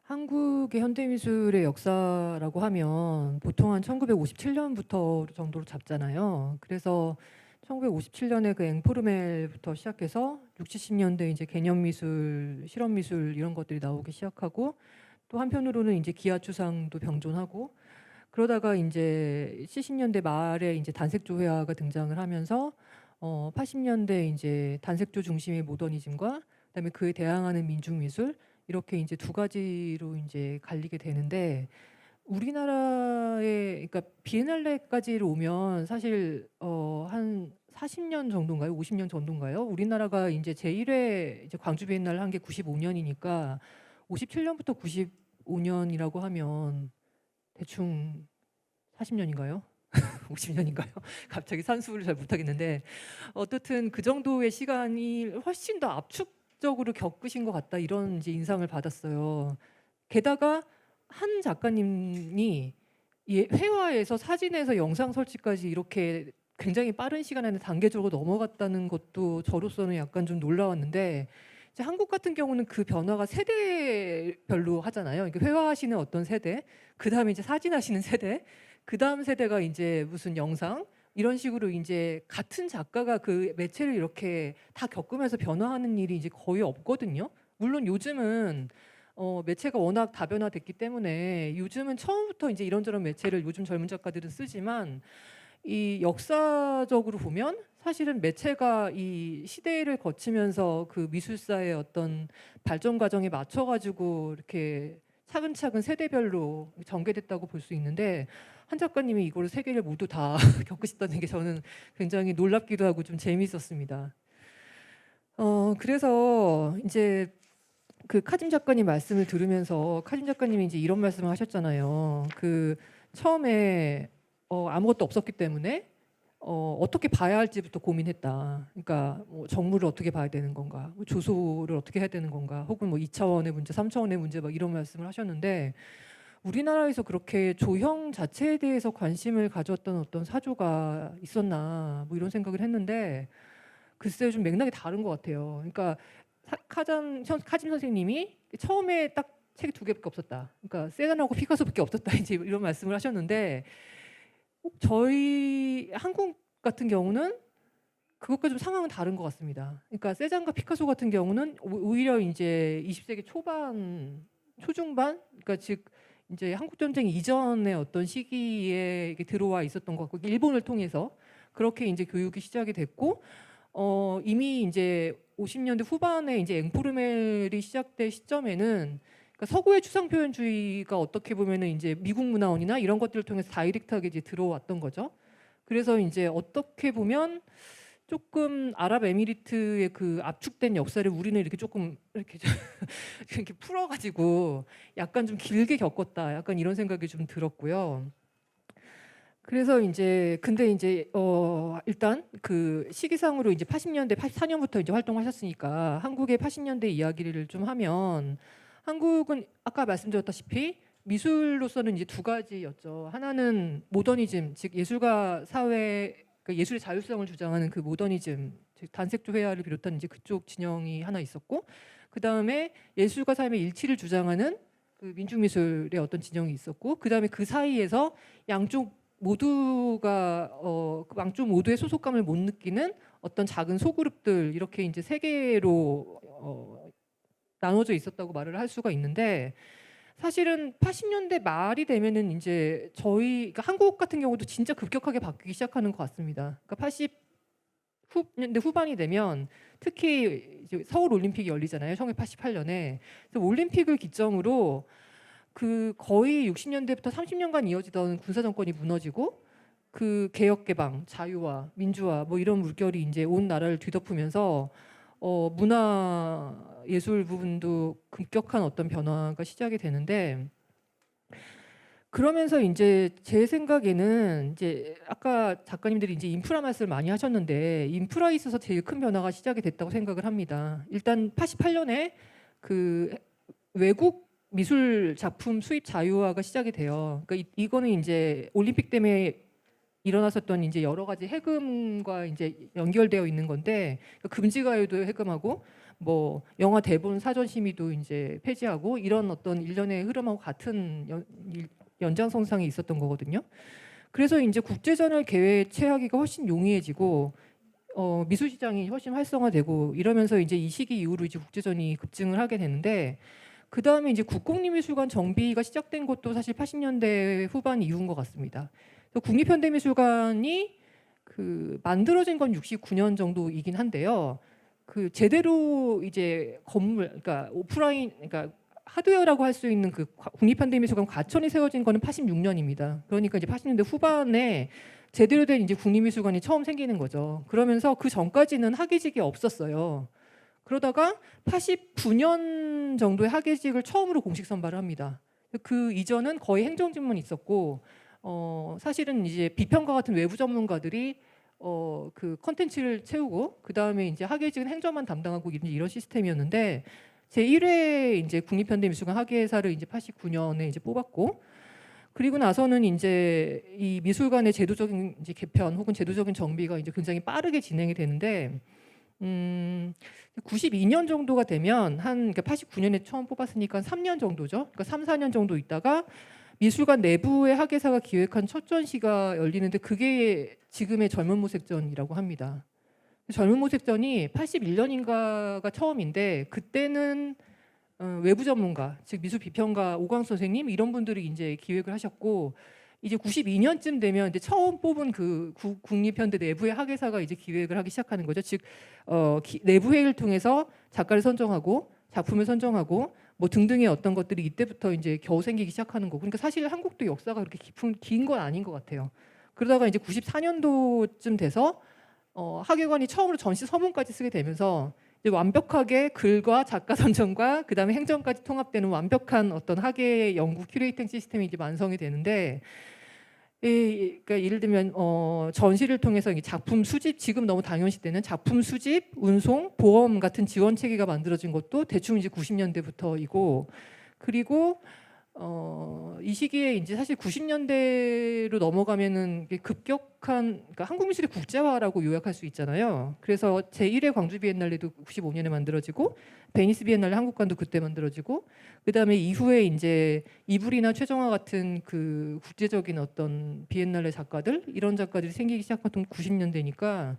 한국의 현대미술의 역사라고 하면 보통 한 1957년부터 정도로 잡잖아요. 그래서 1957년에 그 앵포르멜부터 시작해서 60, 70년대 이제 개념미술, 실험미술 이런 것들이 나오기 시작하고 또 한편으로는 이제 기아추상도 병존하고 그러다가 이제 70년대 말에 이제 단색조 회화가 등장을 하면서 80년대 이제 단색조 중심의 모더니즘과 그다음에 그에 대항하는 민중미술 이렇게 이제 두 가지로 이제 갈리게 되는데 우리나라의 그러니까 비엔날레까지로 오면 사실 한 40년 정도인가요? 50년 정도인가요? 우리나라가 이제 제1회 이제 광주 비엔날레 한 게 95년이니까 57년부터 95년이라고 하면 대충 40년인가요? 50년인가요? 갑자기 산수를 잘 못하겠는데 어떻든 그 정도의 시간이 훨씬 더 압축적으로 겪으신 것 같다 이런 이제 인상을 받았어요. 게다가 한 작가님이 회화에서 사진에서 영상 설치까지 이렇게 굉장히 빠른 시간 안에 단계적으로 넘어갔다는 것도 저로서는 약간 좀 놀라웠는데 이제 한국 같은 경우는 그 변화가 세대별로 하잖아요. 그러니까 회화하시는 어떤 세대, 그 다음에 이제 사진하시는 세대, 그 다음 세대가 이제 무슨 영상 이런 식으로 이제 같은 작가가 그 매체를 이렇게 다 겪으면서 변화하는 일이 이제 거의 없거든요. 물론 요즘은 매체가 워낙 다변화됐기 때문에 요즘은 처음부터 이제 이런저런 매체를 요즘 젊은 작가들은 쓰지만 이 역사적으로 보면 사실은 매체가 이 시대를 거치면서 그 미술사의 어떤 발전 과정에 맞춰 가지고 이렇게 차근차근 세대별로 전개됐다고 볼 수 있는데 한 작가님이 이거를 세 개를 모두 다 겪으셨다는 게 저는 굉장히 놀랍기도 하고 좀 재미있었습니다. 그래서 이제 그 카짐 작가님 말씀을 들으면서 카짐 작가님이 이제 이런 말씀을 하셨잖아요. 그 처음에 아무것도 없었기 때문에 어떻게 봐야 할지부터 고민했다. 그러니까 뭐 정물을 어떻게 봐야 되는 건가, 뭐 조소를 어떻게 해야 되는 건가, 혹은 뭐 2차원의 문제, 3차원의 문제 막 이런 말씀을 하셨는데 우리나라에서 그렇게 조형 자체에 대해서 관심을 가졌던 어떤 사조가 있었나 뭐 이런 생각을 했는데 글쎄요 좀 맥락이 다른 것 같아요. 그러니까 카짐 선생님이 처음에 딱 책이 2개밖에 없었다. 그러니까 세잔하고 피카소밖에 없었다. 이제 이런 말씀을 하셨는데 저희 한국 같은 경우는 그것과 좀 상황은 다른 것 같습니다. 그러니까 세잔과 피카소 같은 경우는 오히려 이제 20세기 초반, 초중반, 그러니까 즉 이제 한국 전쟁 이전의 어떤 시기에 들어와 있었던 것 같고 일본을 통해서 그렇게 이제 교육이 시작이 됐고 이미 이제 50년대 후반에 이제 앵포르멜이 시작된 시점에는 그러니까 서구의 추상 표현주의가 어떻게 보면은 이제 미국 문화원이나 이런 것들을 통해서 다이렉트하게 이제 들어왔던 거죠. 그래서 이제 어떻게 보면 조금 아랍에미리트의 그 압축된 역사를 우리는 이렇게 조금 이렇게 이렇게 풀어가지고 약간 좀 길게 겪었다. 약간 이런 생각이 좀 들었고요. 그래서 이제 근데 이제 일단 그 시기상으로 이제 80년대 84년부터 이제 활동하셨으니까 한국의 80년대 이야기를 좀 하면 한국은 아까 말씀드렸다시피 미술로서는 이제 2가지였죠. 하나는 모더니즘, 즉 예술가 사회, 그러니까 예술의 자율성을 주장하는 그 모더니즘 단색조 회화를 비롯한 이제 그쪽 진영이 하나 있었고, 그 다음에 예술과 삶의 일치를 주장하는 그 민중미술의 어떤 진영이 있었고, 그 다음에 그 사이에서 양쪽 모두가 양쪽 모두의 소속감을 못 느끼는 어떤 작은 소그룹들, 이렇게 이제 세 개로 나눠져 있었다고 말을 할 수가 있는데, 사실은 80년대 말이 되면은 이제 그러니까 한국 같은 경우도 진짜 급격하게 바뀌기 시작하는 것 같습니다. 그러니까 80년대 후반이 되면 특히 이제 서울 올림픽이 열리잖아요. 1988년에. 그래서 올림픽을 기점으로 그 거의 60년대부터 30년간 이어지던 군사 정권이 무너지고, 그 개혁 개방, 자유화, 민주화 뭐 이런 물결이 이제 온 나라를 뒤덮으면서 문화 예술 부분도 급격한 어떤 변화가 시작이 되는데, 그러면서 이제 제 생각에는 이제 아까 작가님들이 이제 인프라 말씀을 많이 하셨는데, 인프라에 있어서 제일 큰 변화가 시작이 됐다고 생각을 합니다. 일단 88년에 그 외국 미술 작품 수입 자유화가 시작이 돼요. 그러니까 이거는 이제 올림픽 때문에 일어났었던 이제 여러 가지 해금과 이제 연결되어 있는 건데, 금지가요도 해금하고 뭐 영화 대본 사전 심의도 이제 폐지하고, 이런 어떤 일련의 흐름하고 같은 연장선상에 있었던 거거든요. 그래서 이제 국제전을 개최하기가 훨씬 용이해지고 미술 시장이 훨씬 활성화되고, 이러면서 이제 이 시기 이후로 이제 국제전이 급증을 하게 되는데, 그 다음에 이제 국공립미술관 정비가 시작된 것도 사실 80년대 후반 이후인 것 같습니다. 국립현대미술관이 그 만들어진 건 69년 정도이긴 한데요. 그 제대로 이제 건물, 그러니까 오프라인, 그러니까 하드웨어라고 할 수 있는 그 국립현대미술관 과천이 세워진 거는 86년입니다. 그러니까 이제 80년대 후반에 제대로 된 이제 국립미술관이 처음 생기는 거죠. 그러면서 그 전까지는 학예직이 없었어요. 그러다가 89년 정도에 학예직을 처음으로 공식 선발을 합니다. 그 이전은 거의 행정직만 있었고, 사실은 이제 비평가 같은 외부 전문가들이 그 컨텐츠를 채우고, 그 다음에 이제 학예직은 행정만 담당하고 이런 시스템이었는데, 제 1회 이제 국립현대미술관 학예사를 이제 89년에 이제 뽑았고, 그리고 나서는 이제 이 미술관의 제도적인 이제 개편 혹은 제도적인 정비가 이제 굉장히 빠르게 진행이 되는데, 92년 정도가 되면 그러니까 89년에 처음 뽑았으니까 3년 정도죠. 그러니까 3, 4년 정도 있다가 미술관 내부의 학예사가 기획한 첫 전시가 열리는데, 그게 지금의 젊은 모색전이라고 합니다. 젊은 모색전이 81년인가가 처음인데, 그때는 외부 전문가, 즉 미술 비평가 오광수 선생님 이런 분들이 이제 기획을 하셨고, 이제 92년쯤 되면 이제 처음 뽑은 그 국립현대 내부의 학예사가 이제 기획을 하기 시작하는 거죠. 즉 내부 회의를 통해서 작가를 선정하고 작품을 선정하고 뭐 등등의 어떤 것들이 이때부터 이제 겨우 생기기 시작하는 거고, 그러니까 사실 한국도 역사가 그렇게 긴 건 아닌 것 같아요. 그러다가 이제 94년도쯤 돼서 학예관이 처음으로 전시 서문까지 쓰게 되면서 이제 완벽하게 글과 작가 선정과 그 다음에 행정까지 통합되는 완벽한 어떤 학예 연구 큐레이팅 시스템이 이제 완성이 되는데, 그러니까 예를 들면 전시를 통해서 작품 수집, 지금 너무 당연시되는 작품 수집, 운송, 보험 같은 지원 체계가 만들어진 것도 대충 이제 90년대부터이고, 그리고 이 시기에 이제 사실 90년대로 넘어가면은 이게 급격한, 그러니까 한국 미술의 국제화라고 요약할 수 있잖아요. 그래서 제1회 광주 비엔날레도 95년에 만들어지고, 베니스 비엔날레 한국관도 그때 만들어지고, 그다음에 이후에 이제 이불이나 최정화 같은 그 국제적인 어떤 비엔날레 작가들, 이런 작가들이 생기기 시작했던 90년대니까,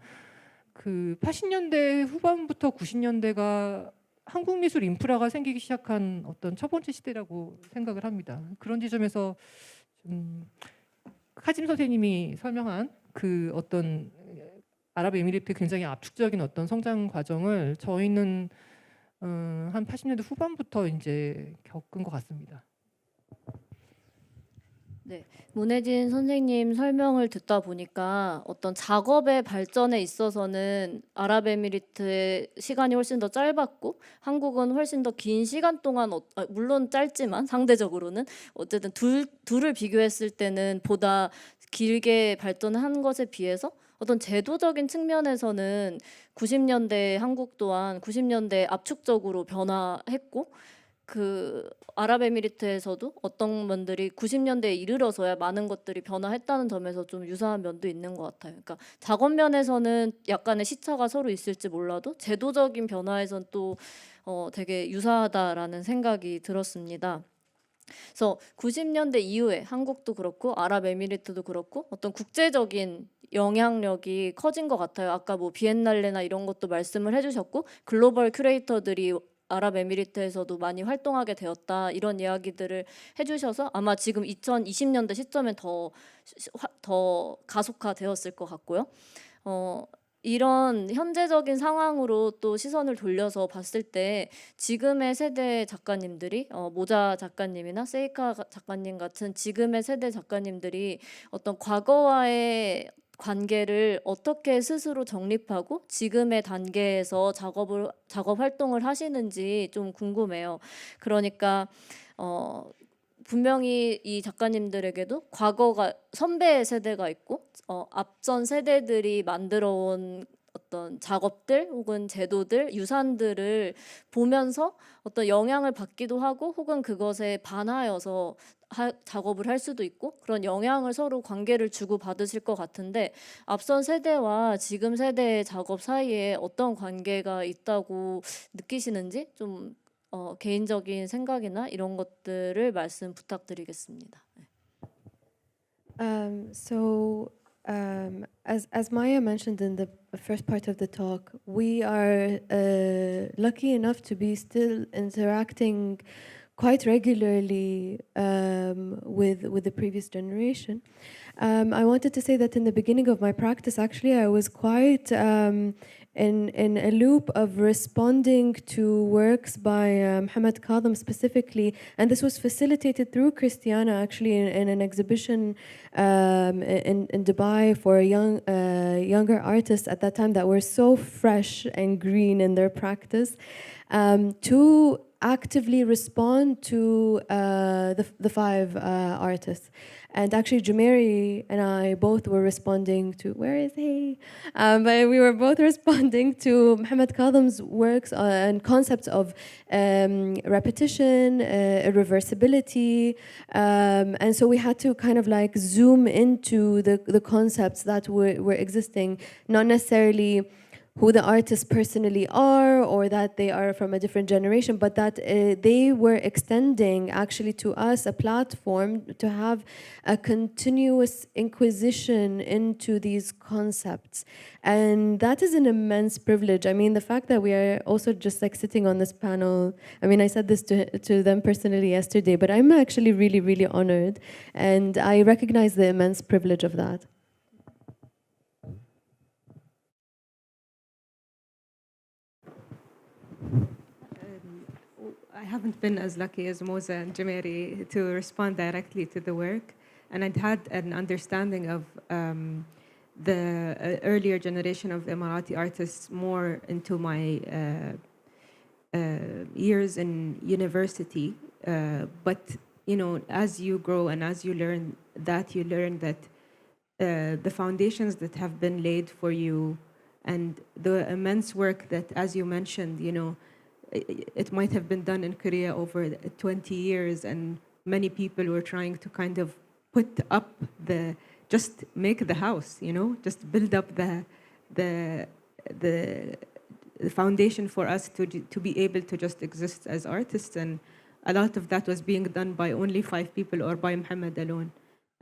그 80년대 후반부터 90년대가 한국 미술 인프라가 생기기 시작한 어떤 첫 번째 시대라고 생각을 합니다. 그런 지점에서 카짐 선생님이 설명한 그 어떤 아랍에미리트의 굉장히 압축적인 어떤 성장 과정을 저희는 한 80년대 후반부터 이제 겪은 것 같습니다. 네, 문혜진 선생님 설명을 듣다 보니까 어떤 작업의 발전에 있어서는 아랍에미리트의 시간이 훨씬 더 짧았고, 한국은 훨씬 더 긴 시간 동안 물론 짧지만 상대적으로는 어쨌든 둘을 비교했을 때는 보다 길게 발전한 것에 비해서 어떤 제도적인 측면에서는 90년대 한국 또한 90년대 압축적으로 변화했고, 그 아랍에미리트에서도 어떤 분들이 90년대에 이르러서야 많은 것들이 변화했다는 점에서 좀 유사한 면도 있는 것 같아요. 그러니까 작업 면에서는 약간의 시차가 서로 있을지 몰라도 제도적인 변화에선 또 되게 유사하다라는 생각이 들었습니다. 그래서 90년대 이후에 한국도 그렇고 아랍에미리트도 그렇고 어떤 국제적인 영향력이 커진 것 같아요. 아까 뭐 비엔날레나 이런 것도 말씀을 해주셨고 글로벌 큐레이터들이 아랍에미리트에서도 많이 활동하게 되었다 이런 이야기들을 해주셔서 아마 지금 2020년대 시점엔 더 가속화되었을 것 같고요. 이런 현재적인 상황으로 또 시선을 돌려서 봤을 때 지금의 세대 작가님들이 모자 작가님이나 세이카 작가님 같은 지금의 세대 작가님들이 어떤 과거와의 관계를 어떻게 스스로 정립하고 지금의 단계에서 작업 활동을 하시는지 좀 궁금해요. 그러니까 분명히 이 작가님들에게도 과거가 선배 세대가 있고 앞선 세대들이 만들어온 어떤 작업들 혹은 제도들, 유산들을 보면서 어떤 영향을 받기도 하고 혹은 그것에 반하여서 작업을 할 수도 있고 그런 영향을 서로 관계를 주고 받으실 것 같은데 앞선 세대와 지금 세대의 작업 사이에 어떤 관계가 있다고 느끼시는지 좀 개인적인 생각이나 이런 것들을 말씀 부탁드리겠습니다. As Maya mentioned in the first part of the talk, we are lucky enough to be still interacting quite regularly with the previous generation. I wanted to say that in the beginning of my practice, actually, I was quite in a loop of responding to works by Mohammed Kazem specifically, and this was facilitated through Cristiana, actually, in an exhibition in Dubai for younger artists at that time that were so fresh and green in their practice, to actively respond to the five artists. And actually, Jumeiri and I both were responding to, where is he? But we were both responding to Mohammed Kazem's works and concepts of repetition, irreversibility. And so we had to kind of like zoom into the concepts that were existing, not necessarily who the artists personally are or that they are from a different generation, but that they were extending actually to us a platform to have a continuous inquisition into these concepts. And that is an immense privilege. I mean, the fact that we are also just like sitting on this panel, I mean, I said this to them personally yesterday, but I'm actually really, really honored. And I recognize the immense privilege of that. I haven't been as lucky as Moza and Jumeiri to respond directly to the work, and I'd had an understanding of the earlier generation of Emirati artists more into my years in university. But you know, as you grow and as you learn that the foundations that have been laid for you, and the immense work that, as you mentioned, you know, it might have been done in Korea over 20 years, and many people were trying to kind of put up just make the house, you know, just build up the foundation for us to be able to just exist as artists. And a lot of that was being done by only 5 people or by Mohammed alone.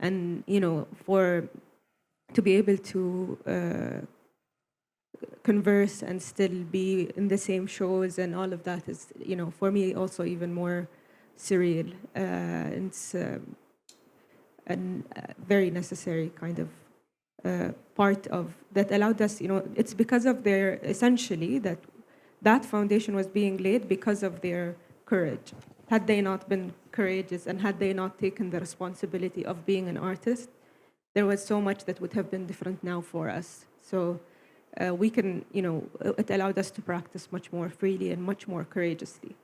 And, you know, to be able to converse and still be in the same shows and all of that is, you know, for me also even more surreal. It's a very necessary kind of part of that allowed us, you know, it's because of their, essentially, that foundation was being laid because of their courage. Had they not been courageous and had they not taken the responsibility of being an artist, there was so much that would have been different now for us. So we can, you know, it allowed us to practice much more freely and much more courageously.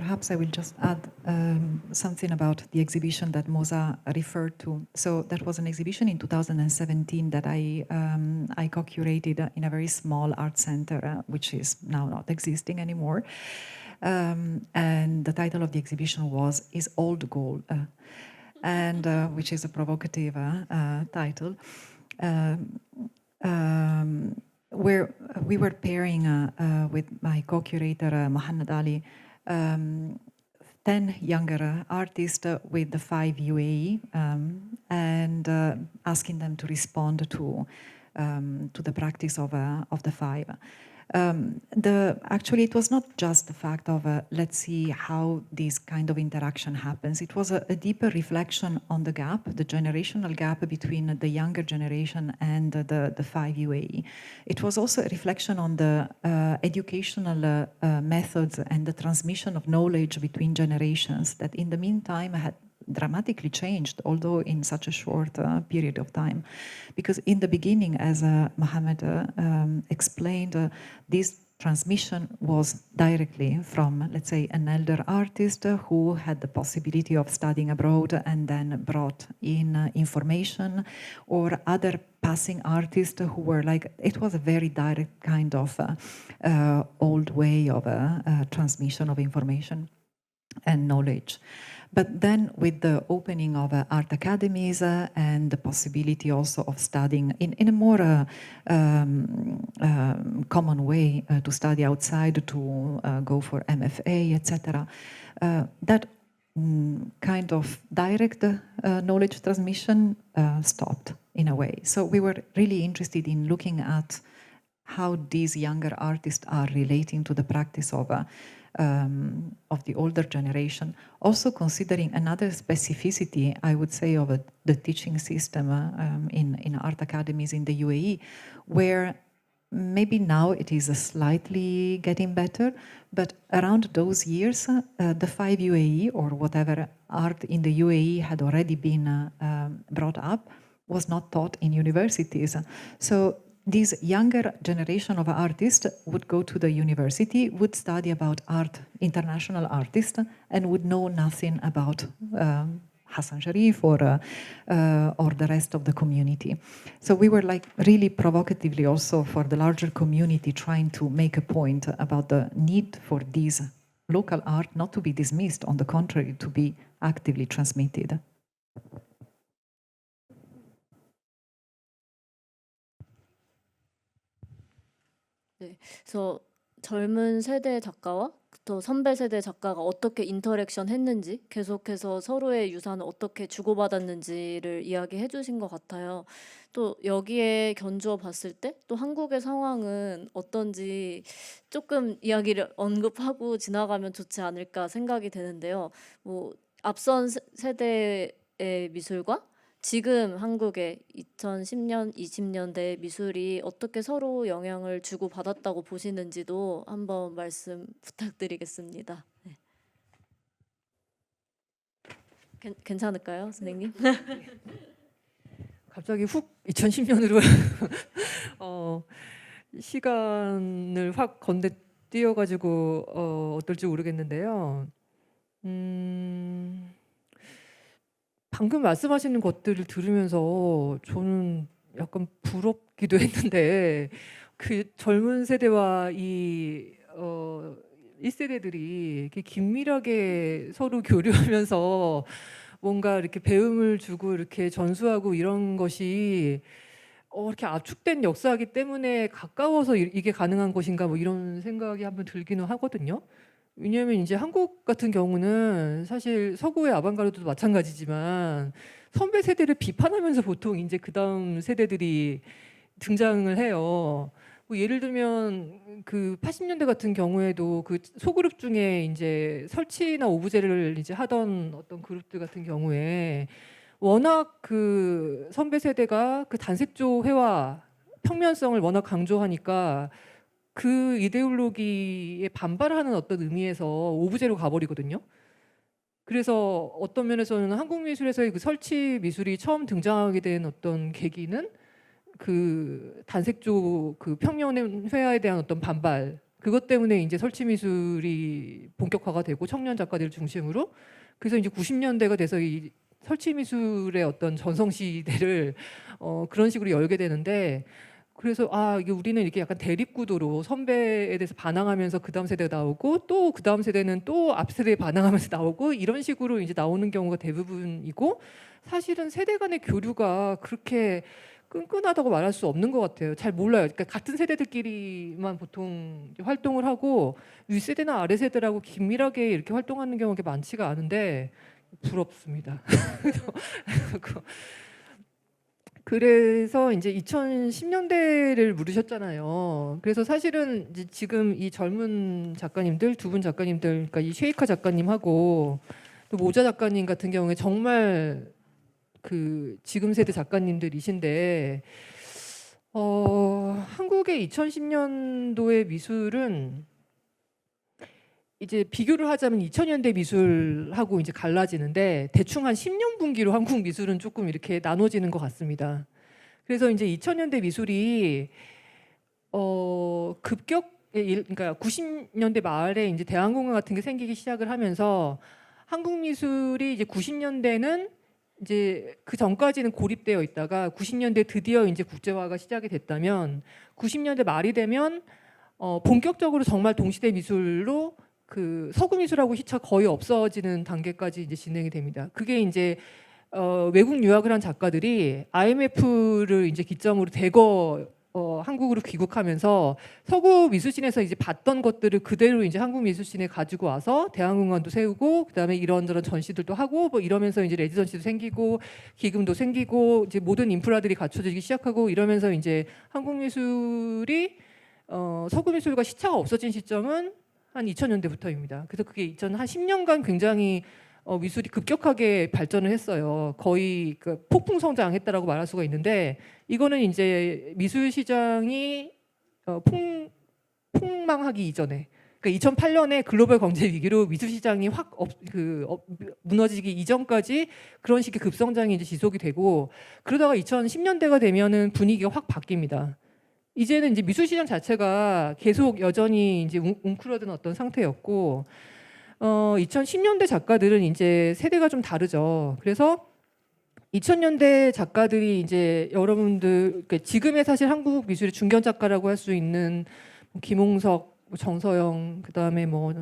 Perhaps I will just add something about the exhibition that Moza referred to. So that was an exhibition in 2017 that I co-curated in a very small art center, which is now not existing anymore. And the title of the exhibition was "Is Old Gold," and which is a provocative title. Where we were pairing with my co-curator Mohammed Ali 10 younger artists with the 5 UAE and asking them to respond to the practice of the 5. Actually, it was not just the fact of let's see how this kind of interaction happens. It was a deeper reflection on the gap, the generational gap between the younger generation and the 5 UAE. It was also a reflection on the educational methods and the transmission of knowledge between generations that in the meantime had dramatically changed, although in such a short period of time. Because in the beginning, as Mohammed explained, this transmission was directly from, let's say, an elder artist who had the possibility of studying abroad and then brought in information, or other passing artists who were like, it was a very direct kind of old way of transmission of information and knowledge. But then with the opening of art academies and the possibility also of studying in a more common way to study outside, to go for MFA, etc., that kind of direct knowledge transmission stopped in a way. So we were really interested in looking at how these younger artists are relating to the practice of the older generation, also considering another specificity, I would say, of the teaching system in art academies in the UAE, where maybe now it is slightly getting better, but around those years, the 5 UAE, or whatever art in the UAE had already been brought up, was not taught in universities. So this younger generation of artists would go to the university, would study about art, international artists, and would know nothing about Hassan Sharif or the rest of the community. So we were like really provocatively also for the larger community trying to make a point about the need for these local art not to be dismissed, on the contrary, to be actively transmitted. 네, 그래서 젊은 세대 작가와 또 선배 세대 작가가 어떻게 인터랙션 했는지, 계속해서 서로의 유산을 어떻게 주고받았는지를 이야기해 주신 것 같아요. 또 여기에 견주어 봤을 때 또 한국의 상황은 어떤지 조금 이야기를 언급하고 지나가면 좋지 않을까 생각이 되는데요. 뭐 앞선 세대의 미술과 지금 한국의 2010년, 20년대 미술이 어떻게 서로 영향을 주고받았다고 보시는지도 한번 말씀 부탁드리겠습니다. 네. 괜찮을까요, 선생님? 갑자기 훅 2010년으로 시간을 확 건너뛰어가지고 어떨지 모르겠는데요. 방금 말씀하시는 것들을 들으면서 저는 약간 부럽기도 했는데, 그 젊은 세대와 이 1세대들이 이렇게 긴밀하게 서로 교류하면서 뭔가 이렇게 배움을 주고 이렇게 전수하고 이런 것이 이렇게 압축된 역사이기 때문에 가까워서 이게 가능한 것인가, 뭐 이런 생각이 한번 들기는 하거든요. 왜냐하면 이제 한국 같은 경우는 사실 서구의 아방가르드도 마찬가지지만 선배 세대를 비판하면서 보통 이제 그 다음 세대들이 등장을 해요. 뭐 예를 들면 그 80년대 같은 경우에도 그 소그룹 중에 이제 설치나 오브제를 이제 하던 어떤 그룹들 같은 경우에 워낙 그 선배 세대가 그 단색조 회화 평면성을 워낙 강조하니까 그 이데올로기에 반발하는 어떤 의미에서 오브제로 가버리거든요. 그래서 어떤 면에서는 한국 미술에서의 그 설치 미술이 처음 등장하게 된 어떤 계기는 그 단색조 그 평면 회화에 대한 어떤 반발, 그것 때문에 이제 설치 미술이 본격화가 되고 청년 작가들 중심으로, 그래서 이제 90년대가 돼서 이 설치 미술의 어떤 전성시대를 그런 식으로 열게 되는데, 그래서 이게 우리는 이렇게 약간 대립구도로 선배에 대해서 반항하면서 그 다음 세대가 나오고 또 그 다음 세대는 또 앞 세대에 반항하면서 나오고 이런 식으로 이제 나오는 경우가 대부분이고, 사실은 세대 간의 교류가 그렇게 끈끈하다고 말할 수 없는 것 같아요. 잘 몰라요. 그러니까 같은 세대들끼리만 보통 활동을 하고 윗세대나 아래세대라고 긴밀하게 이렇게 활동하는 경우가 많지가 않은데 부럽습니다. 그래서 이제 2010년대를 물으셨잖아요. 그래서 사실은 이제 지금 이 젊은 작가님들, 두 분 작가님들, 그러니까 이 쉐이카 작가님하고 또 모자 작가님 같은 경우에 정말 그 지금 세대 작가님들이신데, 한국의 2010년도의 미술은 이제 비교를 하자면 2000년대 미술하고 이제 갈라지는데, 대충 한 10년 분기로 한국 미술은 조금 이렇게 나눠지는 것 같습니다. 그래서 이제 2000년대 미술이 그러니까 90년대 말에 이제 대한공연 같은 게 생기기 시작을 하면서 한국 미술이 이제 90년대는 이제 그 전까지는 고립되어 있다가 90년대 드디어 이제 국제화가 시작이 됐다면, 90년대 말이 되면 본격적으로 정말 동시대 미술로 그 서구 미술하고 시차 거의 없어지는 단계까지 이제 진행이 됩니다. 그게 이제 외국 유학을 한 작가들이 IMF를 이제 기점으로 대거 한국으로 귀국하면서 서구 미술씬에서 이제 봤던 것들을 그대로 이제 한국 미술씬에 가지고 와서 대한공원도 세우고, 그다음에 이런저런 전시들도 하고 뭐 이러면서 이제 레지던시도 생기고 기금도 생기고 이제 모든 인프라들이 갖춰지기 시작하고 이러면서 이제 한국 미술이 서구 미술과 시차가 없어진 시점은 한 2000년대부터입니다. 그래서 그게 한 10년간 굉장히 미술이 급격하게 발전을 했어요. 거의 그 폭풍 성장했다라고 말할 수가 있는데, 이거는 이제 미술 시장이 폭망하기 이전에, 그러니까 2008년에 글로벌 경제 위기로 미술 시장이 확 무너지기 이전까지 그런 식의 급성장이 이제 지속이 되고, 그러다가 2010년대가 되면은 분위기가 확 바뀝니다. 이제는 이제 미술 시장 자체가 계속 여전히 이제 웅크러든 어떤 상태였고, 2010년대 작가들은 이제 세대가 좀 다르죠. 그래서 2000년대 작가들이 이제 여러분들, 그러니까 지금의 사실 한국 미술의 중견 작가라고 할 수 있는 김홍석, 정서영, 그다음에 뭐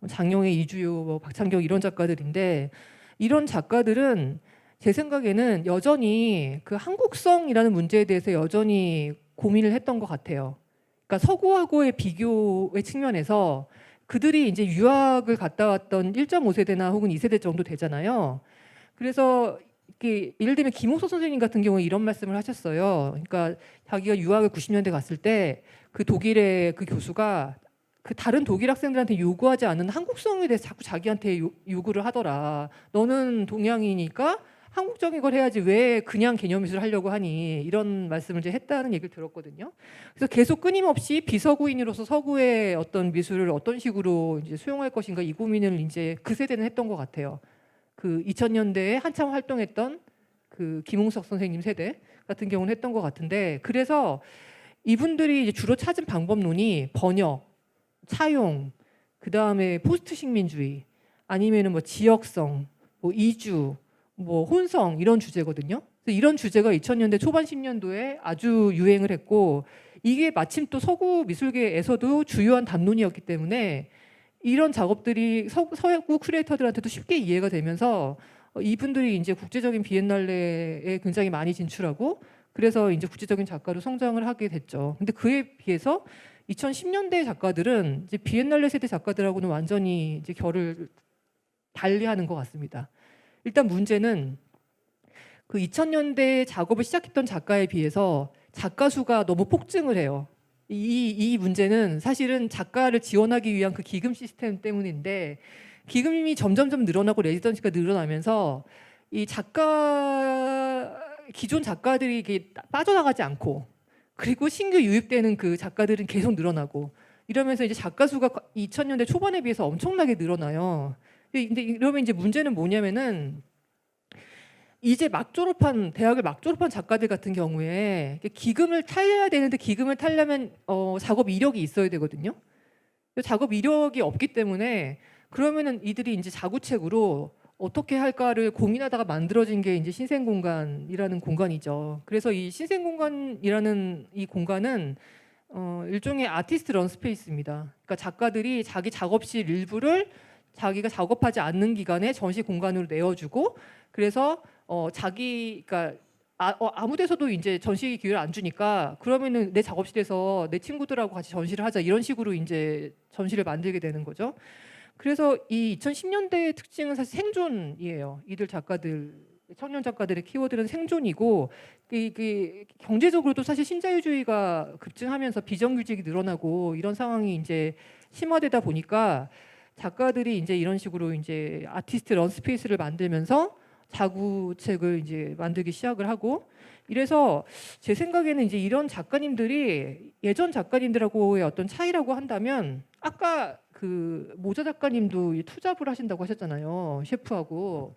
장영애, 이주요, 뭐 박창경 이런 작가들인데, 이런 작가들은 제 생각에는 여전히 그 한국성이라는 문제에 대해서 여전히 고민을 했던 것 같아요. 그러니까 서구하고의 비교의 측면에서 그들이 이제 유학을 갔다 왔던 1.5세대나 혹은 2세대 정도 되잖아요. 그래서 이렇게 예를 들면 김홍석 선생님 같은 경우에 이런 말씀을 하셨어요. 그러니까 자기가 유학을 90년대 갔을 때 그 독일의 그 교수가 그 다른 독일 학생들한테 요구하지 않은 한국성에 대해서 자꾸 자기한테 요구를 하더라. 너는 동양이니까 한국적인 걸 해야지 왜 그냥 개념미술을 하려고 하니, 이런 말씀을 이제 했다는 얘기를 들었거든요. 그래서 계속 끊임없이 비서구인으로서 서구의 어떤 미술을 어떤 식으로 이제 수용할 것인가, 이 고민을 이제 그 세대는 했던 것 같아요. 그 2000년대에 한참 활동했던 그 김홍석 선생님 세대 같은 경우는 했던 것 같은데, 그래서 이분들이 이제 주로 찾은 방법론이 번역, 차용, 그 다음에 포스트 식민주의, 아니면은 뭐 지역성, 뭐 이주, 뭐 혼성, 이런 주제거든요. 그래서 이런 주제가 2000년대 초반 10년도에 아주 유행을 했고, 이게 마침 또 서구 미술계에서도 주요한 담론이었기 때문에 이런 작업들이 서구 큐레이터들한테도 쉽게 이해가 되면서 이분들이 이제 국제적인 비엔날레에 굉장히 많이 진출하고, 그래서 이제 국제적인 작가로 성장을 하게 됐죠. 근데 그에 비해서 2010년대 작가들은 이제 비엔날레 세대 작가들하고는 완전히 이제 결을 달리하는 것 같습니다. 일단 문제는 그 2000년대 작업을 시작했던 작가에 비해서 작가 수가 너무 폭증을 해요. 이 문제는 사실은 작가를 지원하기 위한 그 기금 시스템 때문인데, 기금이 점점점 늘어나고 레지던시가 늘어나면서 이 기존 작가들이 이게 빠져나가지 않고, 그리고 신규 유입되는 그 작가들은 계속 늘어나고, 이러면서 이제 작가 수가 2000년대 초반에 비해서 엄청나게 늘어나요. 근데 이러면 이제 문제는 뭐냐면은, 이제 대학을 막 졸업한 작가들 같은 경우에 기금을 탈려야 되는데, 기금을 타려면 작업 이력이 있어야 되거든요. 작업 이력이 없기 때문에 그러면은 이들이 이제 자구책으로 어떻게 할까를 고민하다가 만들어진 게 이제 신생공간이라는 공간이죠. 그래서 이 신생공간이라는 이 공간은 일종의 아티스트 런스페이스입니다. 그러니까 작가들이 자기 작업실 일부를 자기가 작업하지 않는 기간에 전시 공간으로 내어주고, 그래서 그러니까 아무 데서도 이제 전시 기회를 안 주니까 그러면은 내 작업실에서 내 친구들하고 같이 전시를 하자, 이런 식으로 이제 전시를 만들게 되는 거죠. 그래서 이 2010년대의 특징은 사실 생존이에요. 이들 작가들, 청년 작가들의 키워드는 생존이고, 경제적으로도 사실 신자유주의가 급증하면서 비정규직이 늘어나고 이런 상황이 이제 심화되다 보니까 작가들이 이제 이런 식으로 이제 아티스트 런스페이스를 만들면서 자구책을 이제 만들기 시작을 하고, 이래서 제 생각에는 이제 이런 작가님들이 예전 작가님들하고의 어떤 차이라고 한다면, 아까 그 모자 작가님도 투잡을 하신다고 하셨잖아요, 셰프하고.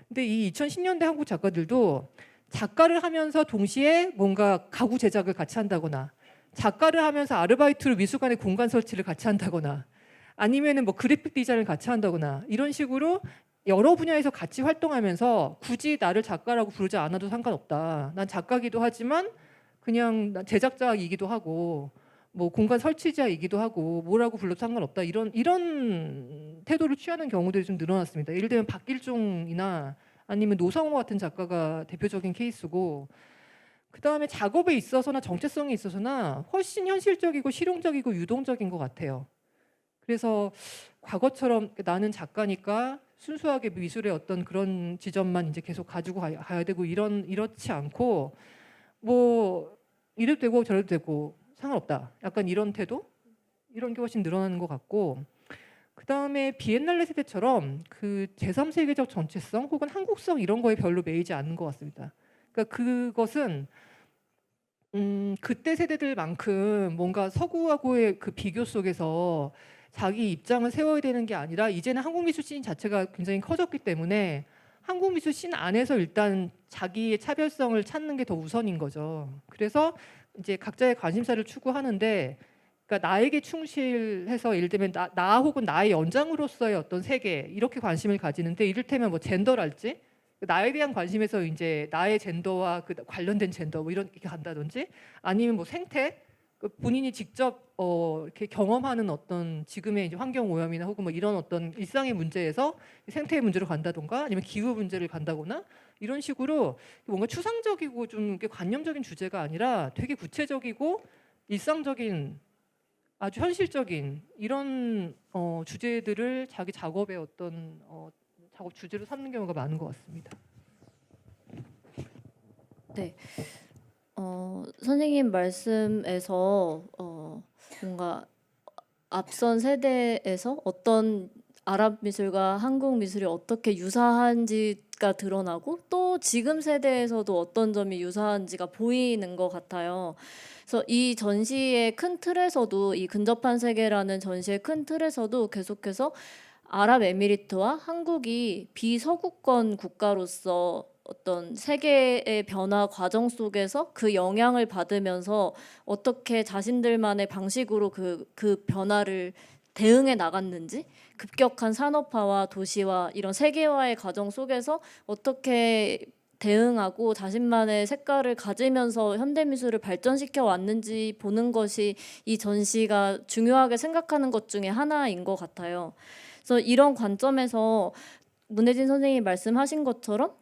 근데 이 2010년대 한국 작가들도 작가를 하면서 동시에 뭔가 가구 제작을 같이 한다거나, 작가를 하면서 아르바이트로 미술관의 공간 설치를 같이 한다거나, 아니면은 뭐 그래픽 디자인을 같이 한다거나, 이런 식으로 여러 분야에서 같이 활동하면서 굳이 나를 작가라고 부르지 않아도 상관없다. 난 작가기도 하지만 그냥 난 제작자이기도 하고 뭐 공간 설치자이기도 하고 뭐라고 불러도 상관없다. 이런 태도를 취하는 경우들이 좀 늘어났습니다. 예를 들면 박길종이나 아니면 노성호 같은 작가가 대표적인 케이스고, 그다음에 작업에 있어서나 정체성에 있어서나 훨씬 현실적이고 실용적이고 유동적인 것 같아요. 그래서 과거처럼 나는 작가니까 순수하게 미술의 어떤 그런 지점만 이제 계속 가지고 가야 되고 이렇지 않고, 뭐 이래도 되고 저래도 되고 상관없다, 약간 이런 태도, 이런 게 훨씬 늘어나는 것 같고, 그다음에 비엔날레 세대처럼 그 제3세계적 정체성 혹은 한국성 이런 거에 별로 매이지 않는 것 같습니다. 그러니까 그것은 그때 세대들만큼 뭔가 서구하고의 그 비교 속에서 자기 입장을 세워야 되는 게 아니라, 이제는 한국 미술 씬 자체가 굉장히 커졌기 때문에 한국 미술 씬 안에서 일단 자기의 차별성을 찾는 게 더 우선인 거죠. 그래서 이제 각자의 관심사를 추구하는데, 그러니까 나에게 충실해서 예를 들면 나 혹은 나의 연장으로서의 어떤 세계, 이렇게 관심을 가지는데, 이를테면 뭐 젠더랄지, 나에 대한 관심에서 이제 나의 젠더와 그 관련된 젠더 뭐 이렇게 간다든지, 아니면 뭐 생태, 본인이 직접 이렇게 경험하는 어떤 지금의 이제 환경 오염이나 혹은 뭐 이런 어떤 일상의 문제에서 생태의 문제로 간다던가, 아니면 기후 문제를 간다거나, 이런 식으로 뭔가 추상적이고 좀 이렇게 관념적인 주제가 아니라 되게 구체적이고 일상적인, 아주 현실적인 이런 주제들을 자기 작업의 어떤 작업 주제로 삼는 경우가 많은 것 같습니다. 네. 선생님 말씀에서 뭔가 앞선 세대에서 어떤 아랍 미술과 한국 미술이 어떻게 유사한지가 드러나고, 또 지금 세대에서도 어떤 점이 유사한지가 보이는 것 같아요. 그래서 이 전시의 큰 틀에서도, 이 근접한 세계라는 전시의 큰 틀에서도 계속해서 아랍에미리트와 한국이 비서구권 국가로서 어떤 세계의 변화 과정 속에서 그 영향을 받으면서 어떻게 자신들만의 방식으로 그 변화를 대응해 나갔는지, 급격한 산업화와 도시화 이런 세계화의 과정 속에서 어떻게 대응하고 자신만의 색깔을 가지면서 현대미술을 발전시켜 왔는지 보는 것이 이 전시가 중요하게 생각하는 것 중에 하나인 것 같아요. 그래서 이런 관점에서 문혜진 선생님이 말씀하신 것처럼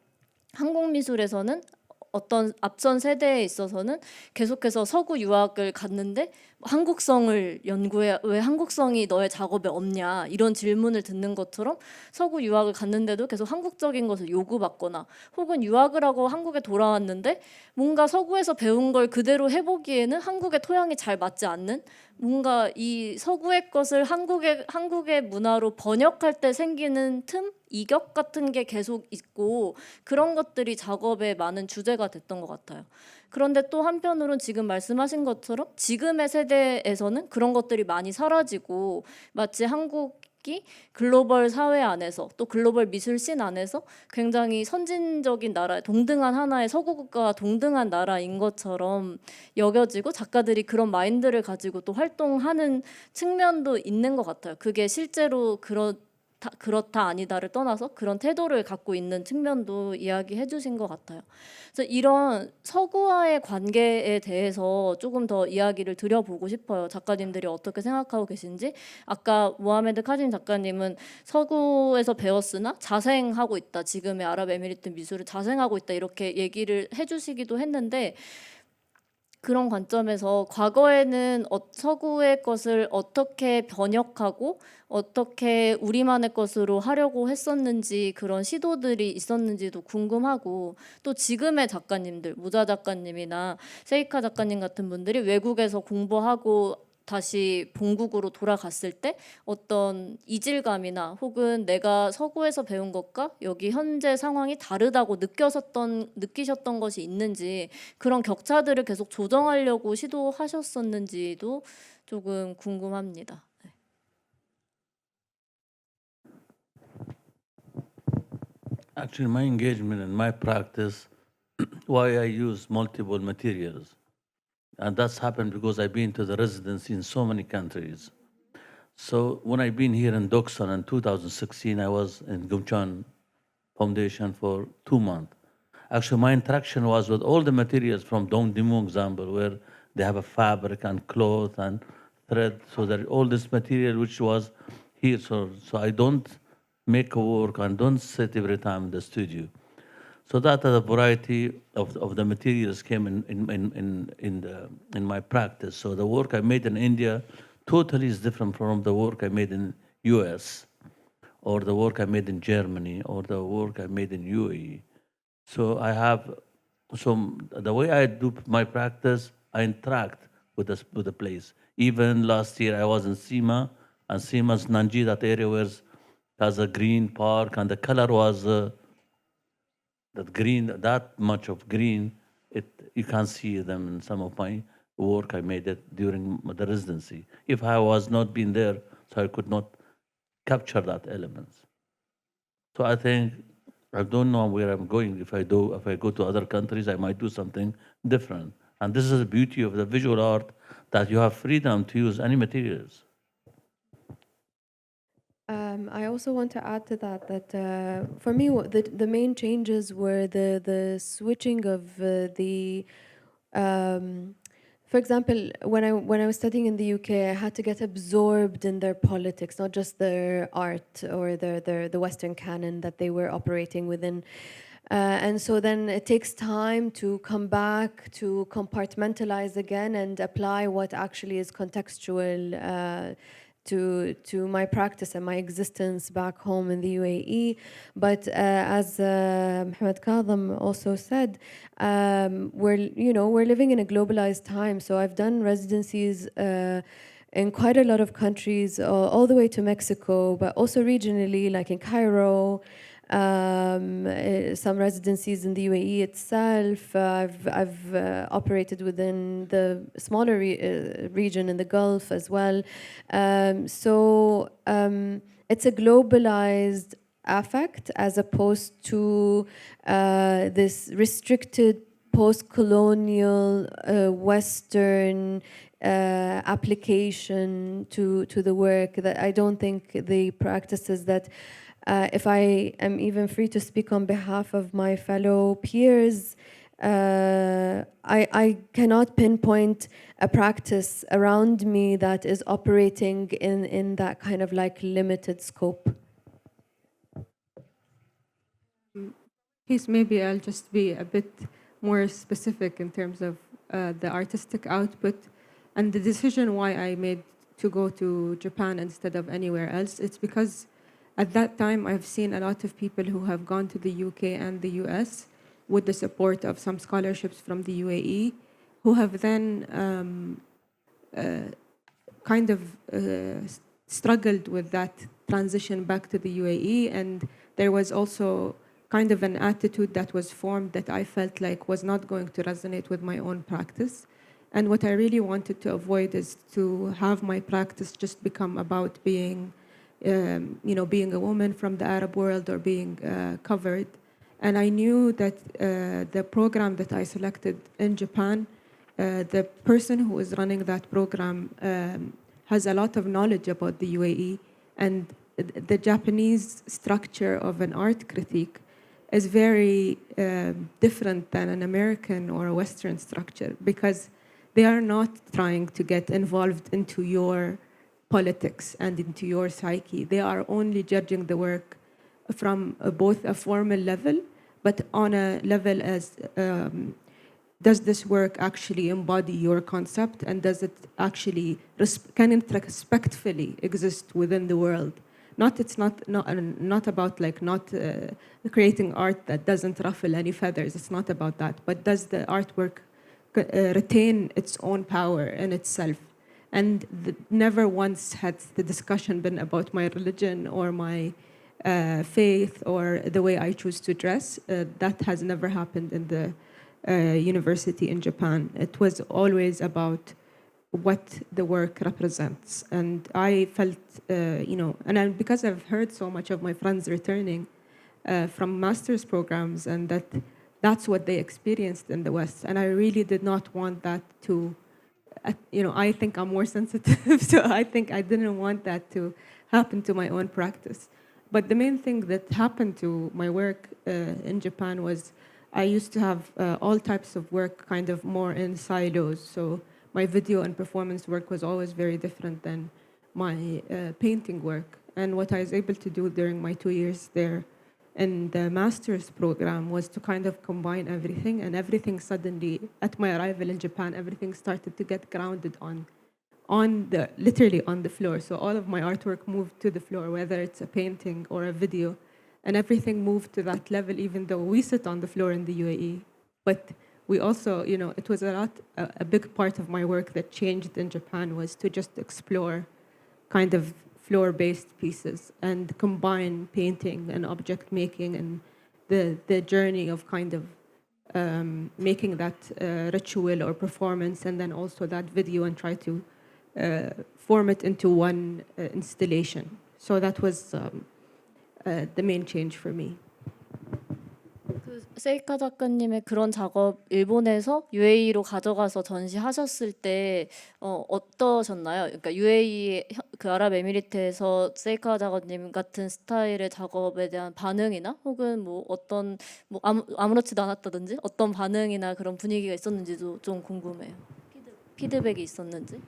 한국 미술에서는 어떤 앞선 세대에 있어서는 계속해서 서구 유학을 갔는데 한국성을 연구해, 왜 한국성이 너의 작업에 없냐, 이런 질문을 듣는 것처럼 서구 유학을 갔는데도 계속 한국적인 것을 요구받거나, 혹은 유학을 하고 한국에 돌아왔는데 뭔가 서구에서 배운 걸 그대로 해보기에는 한국의 토양이 잘 맞지 않는, 뭔가 이 서구의 것을 한국의 문화로 번역할 때 생기는 틈, 이격 같은 게 계속 있고, 그런 것들이 작업의 많은 주제가 됐던 것 같아요. 그런데 또 한편으로는 지금 말씀하신 것처럼 지금의 세대에서는 그런 것들이 많이 사라지고, 마치 한국 특히 글로벌 사회 안에서 또 글로벌 미술 씬 안에서 굉장히 선진적인 나라, 동등한 하나의 서구 국가와 동등한 나라인 것처럼 여겨지고 작가들이 그런 마인드를 가지고 또 활동하는 측면도 있는 것 같아요. 그게 실제로 그렇다 아니다를 떠나서 그런 태도를 갖고 있는 측면도 이야기해 주신 것 같아요. 그래서 이런 서구와의 관계에 대해서 조금 더 이야기를 드려보고 싶어요. 작가님들이 어떻게 생각하고 계신지. 아까 모하메드 카짐 작가님은 서구에서 배웠으나 자생하고 있다. 지금의 아랍에미리트 미술을 자생하고 있다. 이렇게 얘기를 해주시기도 했는데 그런 관점에서 과거에는 서구의 것을 어떻게 번역하고 어떻게 우리만의 것으로 하려고 했었는지 그런 시도들이 있었는지도 궁금하고 또 지금의 작가님들, 모자 작가님이나 셰이카 작가님 같은 분들이 외국에서 공부하고 다시 본국으로 돌아갔을 때 어떤 이질감이나 혹은 내가 서구에서 배운 것과 여기 현재 상황이 다르다고 느끼셨던 것이 있는지 그런 격차들을 계속 조정하려고 시도하셨었는지도 조금 궁금합니다. 네. Actually, my engagement and my practice, why I use multiple materials. And that's happened because I've been to the residency in so many countries. So when I've been here in Doksan in 2016, I was in Gumchan Foundation for 2 months. Actually, my interaction was with all the materials from Dong Dimu example, where they have a fabric and cloth and thread. So that all this material which was here. So I don't make a work and don't sit every time in the studio. So that the variety of the materials came in my practice. So the work I made in India totally is different from the work I made in US, or the work I made in Germany, or the work I made in UAE. So the way I do my practice, I interact with the place. Even last year I was in Sima, and Sima's Nanji, that area has a green park, and the color was that green, that much of green, you can see them in some of my work I made it during the residency. If I was not been there, so I could not capture that elements. So I think I don't know where I'm going. If I go to other countries, I might do something different. And this is the beauty of the visual art, that you have freedom to use any materials. I also want to add to that for me the main changes were the switching of for example, when I was studying in the UK, I had to get absorbed in their politics, not just their art or the Western canon that they were operating within. And so then it takes time to come back, to compartmentalize again and apply what actually is contextual to my practice and my existence back home in the UAE. But as Mohammed Kazem also said, we're living in a globalized time. So I've done residencies in quite a lot of countries, all the way to Mexico, but also regionally, like in Cairo. Some residencies in the UAE itself. I've operated within the smaller region in the Gulf as well. So it's a globalized affect as opposed to this restricted post-colonial Western application to the work. That I don't think the practices that if I am even free to speak on behalf of my fellow peers, I cannot pinpoint a practice around me that is operating in that kind of like limited scope. Maybe I'll just be a bit more specific in terms of the artistic output and the decision why I made to go to Japan instead of anywhere else. It's because at that time, I've seen a lot of people who have gone to the UK and the US with the support of some scholarships from the UAE, who have then struggled with that transition back to the UAE. And there was also kind of an attitude that was formed that I felt like was not going to resonate with my own practice. And what I really wanted to avoid is to have my practice just become about being being a woman from the Arab world or being covered. And I knew that the program that I selected in Japan, the person who is running that program has a lot of knowledge about the UAE, and the Japanese structure of an art critique is very different than an American or a Western structure, because they are not trying to get involved into your politics and into your psyche. They are only judging the work from both a formal level, but on a level as does this work actually embody your concept, and does it actually can it respectfully exist within the world? It's not about like not creating art that doesn't ruffle any feathers. It's not about that. But does the artwork retain its own power in itself? And never once had the discussion been about my religion or my faith or the way I choose to dress. That has never happened in the university in Japan. It was always about what the work represents. And I felt, because I've heard so much of my friends returning from master's programs, and that's what they experienced in the West. And I really did not want that to, I think I'm more sensitive, so I think I didn't want that to happen to my own practice. But the main thing that happened to my work in Japan was I used to have all types of work kind of more in silos. So my video and performance work was always very different than my painting work. And what I was able to do during my 2 years there in the master's program was to kind of combine everything, and everything suddenly, at my arrival in Japan, everything started to get grounded literally on the floor. So all of my artwork moved to the floor, whether it's a painting or a video, and everything moved to that level, even though we sit on the floor in the UAE. But we also, it was a big part of my work that changed in Japan was to just explore kind of floor-based pieces and combine painting and object making and the journey of kind of making that ritual or performance, and then also that video, and try to form it into one installation. So that was the main change for me. 그 세이카 작가님의 그런 작업 일본에서 UAE로 가져가서 전시하셨을 때 어떠셨나요? 그러니까 UAE 그 아랍에미리트에서 세이카 작가님 같은 스타일의 작업에 대한 반응이나 혹은 뭐 어떤 아무렇지도 않았다든지 어떤 반응이나 그런 분위기가 있었는지도 좀 궁금해요. 피드백이 있었는지.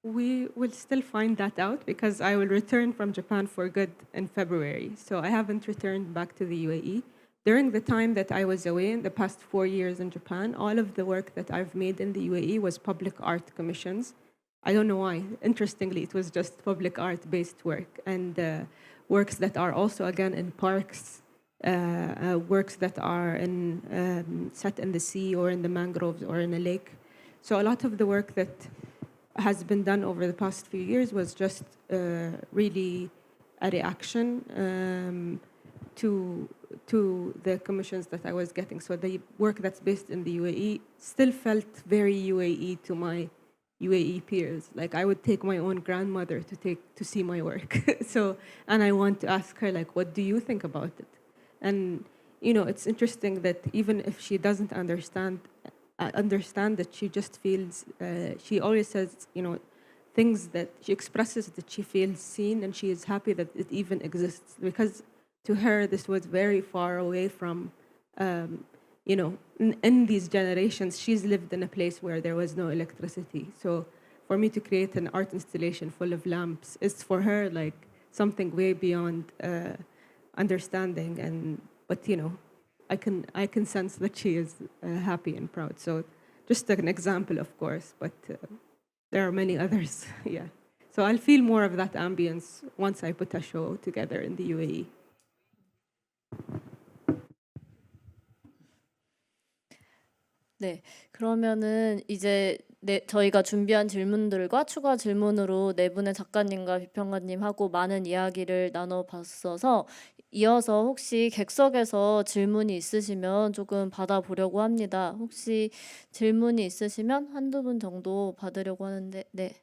We will still find that out because I will return from Japan for good in February. So I haven't returned back to the UAE. During the time that I was away in the past 4 years in Japan, all of the work that I've made in the UAE was public art commissions. I don't know why. Interestingly, it was just public art-based work, and works that are also, again, in parks, works that are set in the sea or in the mangroves or in a lake. So a lot of the work that has been done over the past few years was just really a reaction to the commissions that I was getting. So the work that's based in the UAE still felt very UAE to my UAE peers. Like I would take my own grandmother to see my work. And I want to ask her, like, what do you think about it? And it's interesting that even if she doesn't understand that, she just feels, she always says, things that she expresses that she feels seen, and she is happy that it even exists, because to her this was very far away from, in these generations, she's lived in a place where there was no electricity. So for me to create an art installation full of lamps is for her like something way beyond understanding. But I can sense that she is happy and proud. So just an example, of course, but there are many others. Yeah. So I'll feel more of that ambience once I put a show together in the UAE. 네, 그러면은 이제 저희가 준비한 질문들과 추가 질문으로 네 분의 작가님과 비평가님하고 많은 이야기를 나눠봤어서 이어서 혹시 객석에서 질문이 있으시면 조금 받아보려고 합니다. 혹시 질문이 있으시면 한두 분 정도 받으려고 하는데, 네.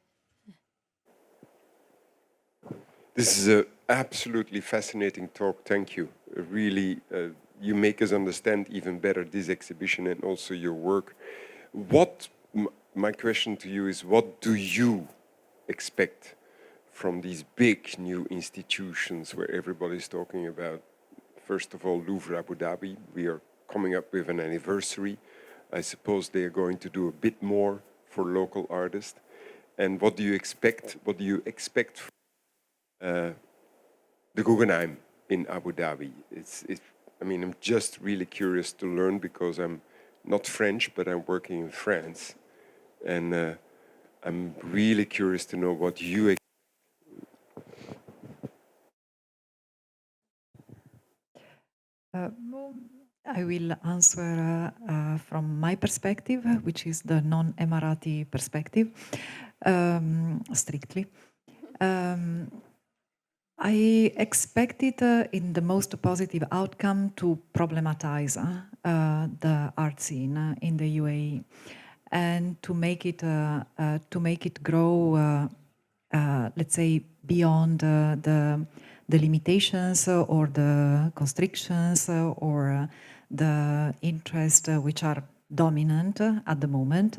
This is an absolutely fascinating talk. Thank you. Really, you make us understand even better this exhibition and also your work. My question to you is, what do you expect from these big new institutions where everybody's talking about? First of all, Louvre Abu Dhabi. We are coming up with an anniversary. I suppose they are going to do a bit more for local artists. And what do you expect? What do you expect from the Guggenheim in Abu Dhabi? I mean, I'm just really curious to learn because I'm not French, but I'm working in France. And I'm really curious to know what you expect. I will answer from my perspective, which is the non-Emirati perspective, strictly. I expected in the most positive outcome to problematize the art scene in the UAE and to make it grow, let's say, beyond the limitations or the constrictions or the interests which are dominant at the moment.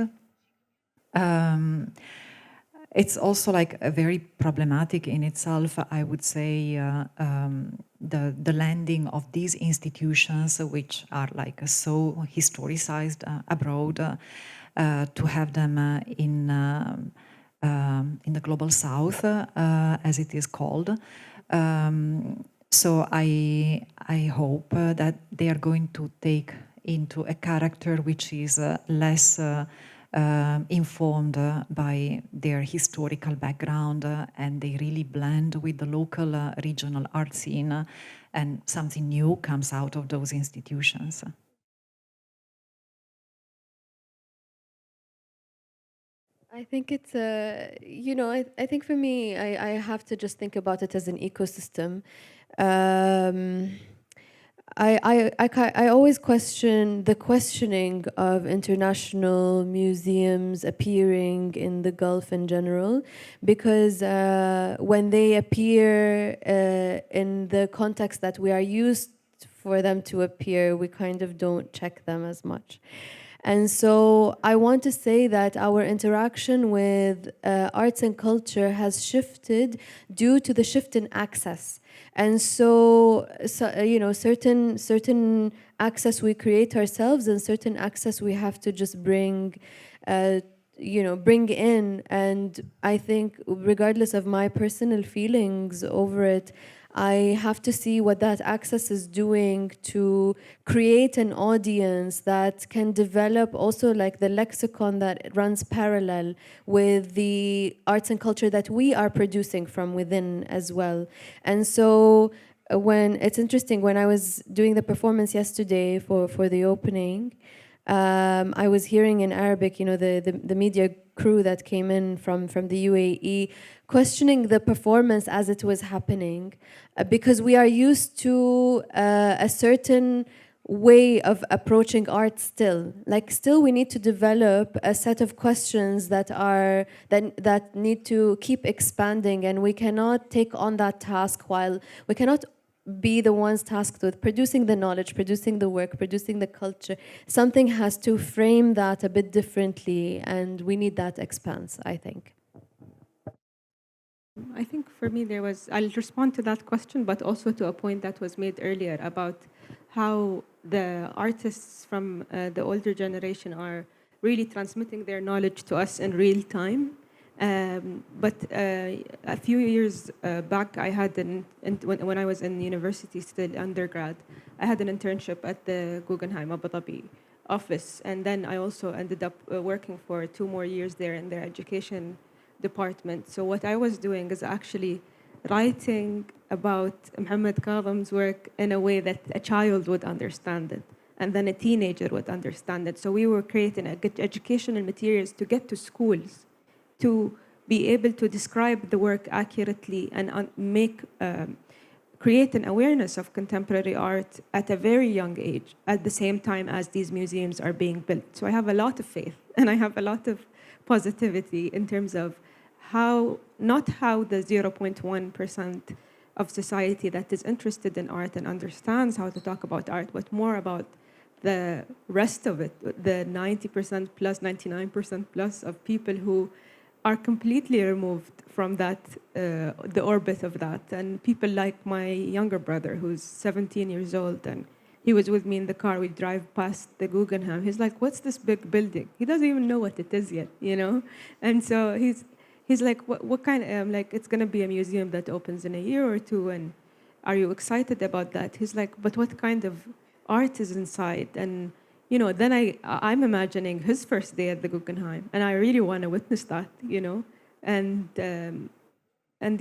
It's also like a very problematic in itself, I would say, the landing of these institutions, which are like so historicized abroad, to have them in the global south, as it is called. So I hope that they are going to take into a character which is less informed by their historical background, and they really blend with the local regional art scene, and something new comes out of those institutions. I think it's I think for me, I have to just think about it as an ecosystem. I always question the questioning of international museums appearing in the Gulf in general, because when they appear in the context that we are used for them to appear, we kind of don't check them as much. And so I want to say that our interaction with arts and culture has shifted due to the shift in access. And so certain access we create ourselves, and certain access we have to just bring in. And I think regardless of my personal feelings over it, I have to see what that access is doing to create an audience that can develop also like the lexicon that runs parallel with the arts and culture that we are producing from within as well. And so when it's interesting, when I was doing the performance yesterday for the opening, I was hearing in Arabic, the media crew that came in from the UAE questioning the performance as it was happening, because we are used to a certain way of approaching art still. Like still we need to develop a set of questions that need to keep expanding, and we cannot take on that task while we cannot be the ones tasked with producing the knowledge, producing the work, producing the culture. Something has to frame that a bit differently, and we need that expanse, I think. I think for me I'll respond to that question, but also to a point that was made earlier about how the artists from the older generation are really transmitting their knowledge to us in real time. But a few years back, I had when I was in university, still undergrad, I had an internship at the Guggenheim Abu Dhabi office, and then I also ended up working for 2 more years there in their education department. So what I was doing is actually writing about Mohammed Kazem's work in a way that a child would understand it, and then a teenager would understand it. So we were creating educational materials to get to schools, to be able to describe the work accurately and create an awareness of contemporary art at a very young age, at the same time as these museums are being built. So I have a lot of faith and I have a lot of positivity in terms of not how the 0.1% of society that is interested in art and understands how to talk about art, but more about the rest of it, the 90% plus, 99% plus of people who are completely removed from that, the orbit of that. And people like my younger brother, who's 17 years old, and he was with me in the car. We drive past the Guggenheim. He's like, "What's this big building?" He doesn't even know what it is yet, you know. And so he's like, "What kind of?" I'm like, "It's gonna be a museum that opens in a year or two, and are you excited about that?" He's like, "But what kind of art is inside?" And you know, then I'm imagining his first day at the Guggenheim, and I really want to witness that, you know. And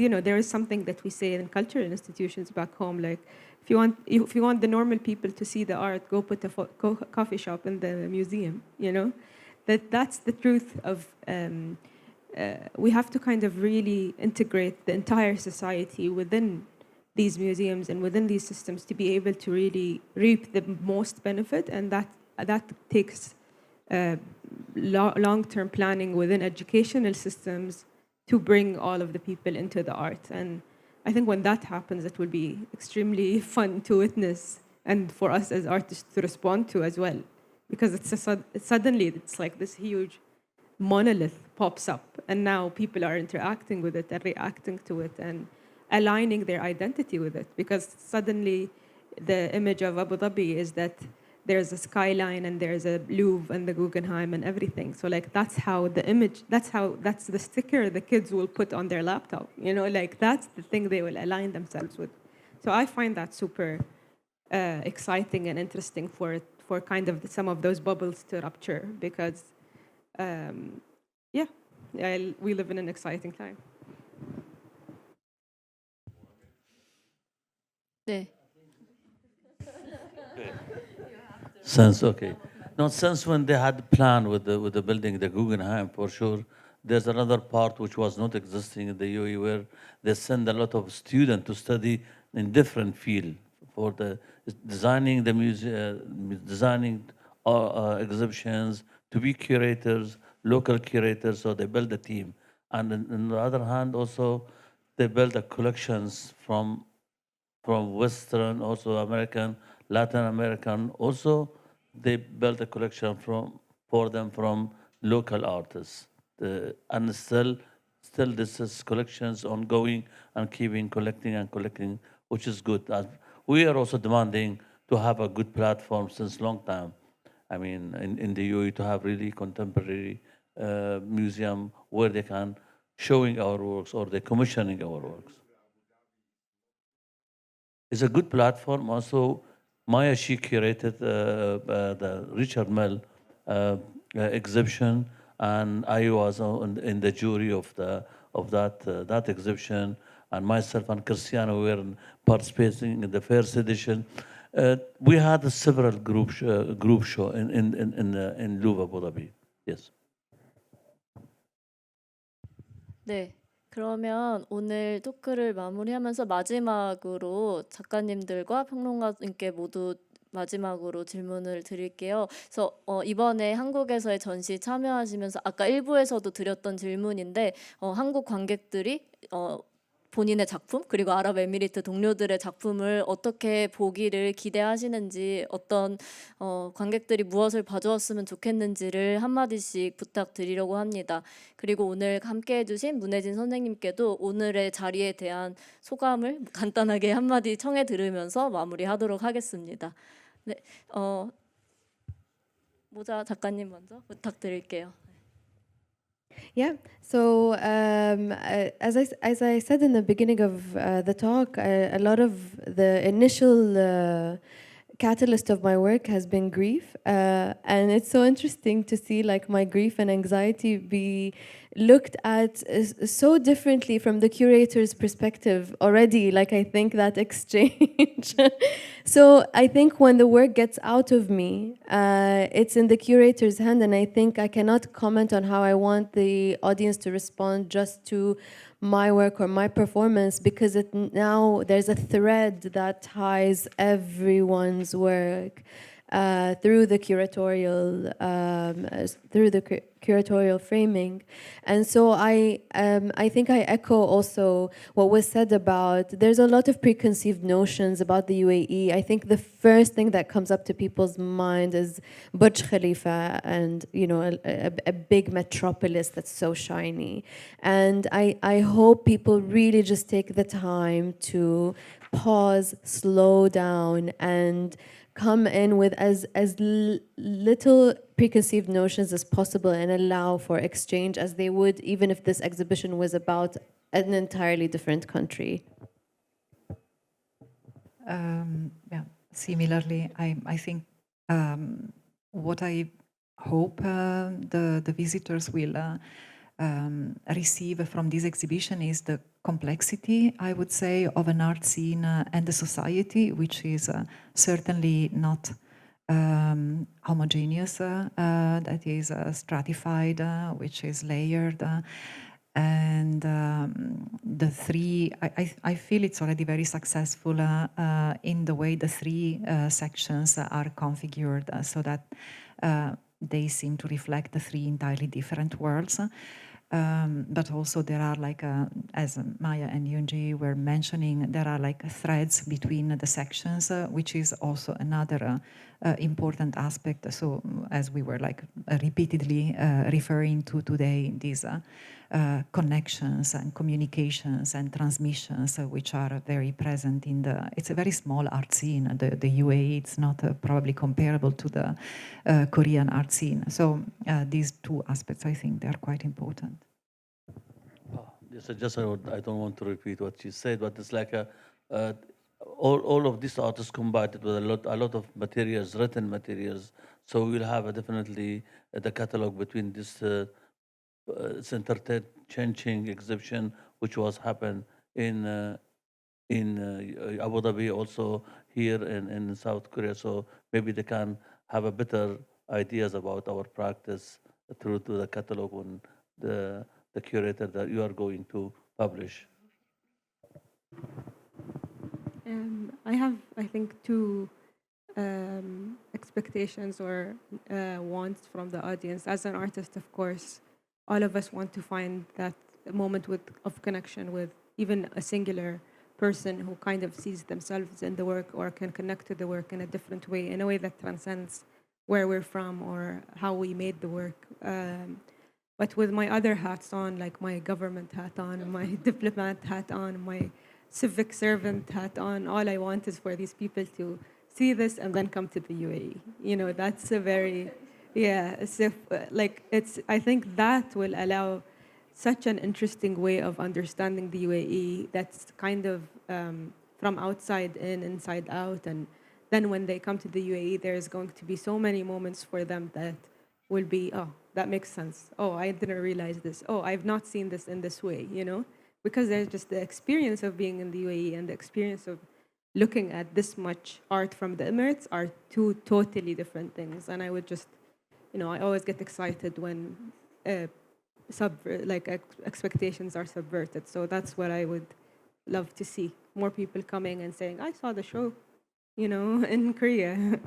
you know, there is something that we say in cultural institutions back home, like if you want the normal people to see the art, go put a coffee shop in the museum, you know. That's the truth of. We have to kind of really integrate the entire society within these museums and within these systems to be able to really reap the most benefit, and that takes long-term planning within educational systems to bring all of the people into the art. And I think when that happens, it will be extremely fun to witness and for us as artists to respond to as well, because suddenly it's like this huge monolith pops up, and now people are interacting with it and reacting to it and aligning their identity with it, because suddenly the image of Abu Dhabi is that there's a skyline and there's a Louvre and the Guggenheim and everything. So like that's the sticker the kids will put on their laptop, you know, like that's the thing they will align themselves with. So I find that super exciting and interesting for kind of some of those bubbles to rupture, because we live in an exciting time. 네. Since when they had planned with the building the Guggenheim, for sure, there's another part which was not existing in the UAE, where they send a lot of students to study in different field for the designing the museum, designing exhibitions, to be curators, local curators. So they build a team, and on the other hand, also they build a collections from Western, also American, Latin American. Also, they built a collection for them from local artists. And still this is collections ongoing and keeping collecting, which is good. We are also demanding to have a good platform since long time. I mean, in the UAE, to have really contemporary museum where they can showing our works or they commissioning our works. It's a good platform. Also, Maya, she curated the Richard Mell exhibition, and I was in the jury of that exhibition, and myself and Cristiana were participating in the first edition. We had several group show in Louvre, Abu Dhabi. Yes. 네. 그러면 오늘 토크를 마무리하면서 마지막으로 작가님들과 평론가님께 모두 마지막으로 질문을 드릴게요. 그래서 이번에 한국에서의 전시 참여하시면서 아까 일부에서도 드렸던 질문인데 한국 관객들이 본인의 작품 그리고 아랍에미리트 동료들의 작품을 어떻게 보기를 기대하시는지, 어떤 관객들이 무엇을 봐주었으면 좋겠는지를 한마디씩 부탁드리려고 합니다. 그리고 오늘 함께해 주신 문혜진 선생님께도 오늘의 자리에 대한 소감을 간단하게 한마디 청해 들으면서 마무리하도록 하겠습니다. 네, 모자 작가님 먼저 부탁드릴게요. Yeah. So as I said in the beginning of the talk, a lot of the initial catalyst of my work has been grief, and it's so interesting to see like my grief and anxiety be looked at so differently from the curator's perspective already. Like I think that exchange. So I think when the work gets out of me, it's in the curator's hand, and I think I cannot comment on how I want the audience to respond just to my work or my performance, because now there's a thread that ties everyone's work. through the curatorial framing. And so I think I echo also what was said about there's a lot of preconceived notions about the UAE. I think the first thing that comes up to people's mind is Burj Khalifa and, you know, a big metropolis that's so shiny. And I hope people really just take the time to pause, slow down, and come in with as little preconceived notions as possible and allow for exchange as they would even if this exhibition was about an entirely different country. Yeah, similarly, I think what I hope the visitors will receive from this exhibition is the complexity, I would say, of an art scene and the society, which is certainly not homogeneous, that is stratified, which is layered. And the three, I feel it's already very successful in the way the three sections are configured so that they seem to reflect the three entirely different worlds. But also there are like, as Maya and Yunji were mentioning, there are like threads between the sections, which is also another important aspect. So as we were like repeatedly referring to today, these connections and communications and transmissions, which are very present in the, it's a very small art scene. The UAE, it's not probably comparable to the Korean art scene. So these two aspects, I think, they are quite important. Yes, I don't want to repeat what she said, but it's like all of these artists combined with a lot of materials, written materials. So we'll have definitely the catalog between this center changing exhibition, which was happened in Abu Dhabi, also here in South Korea. So maybe they can have a better ideas about our practice through to the catalog when the curator that you are going to publish. I have, I think, two expectations or wants from the audience. As an artist, of course, all of us want to find that moment of connection with even a singular person who kind of sees themselves in the work or can connect to the work in a different way, in a way that transcends where we're from or how we made the work. But with my other hats on, like my government hat on, my diplomat hat on, my civic servant hat on, all I want is for these people to see this and then come to the UAE. You know, that's a very, yeah, so, like it's, I think that will allow such an interesting way of understanding the UAE that's kind of from outside in, inside out. And then when they come to the UAE, there's going to be so many moments for them that will be, oh, that makes sense. Oh, I didn't realize this. Oh, I've not seen this in this way, you know? Because there's just the experience of being in the UAE and the experience of looking at this much art from the Emirates are two totally different things. And I would just, you know, I always get excited when expectations are subverted. So that's what I would love to see. More people coming and saying, I saw the show, you know, in Korea.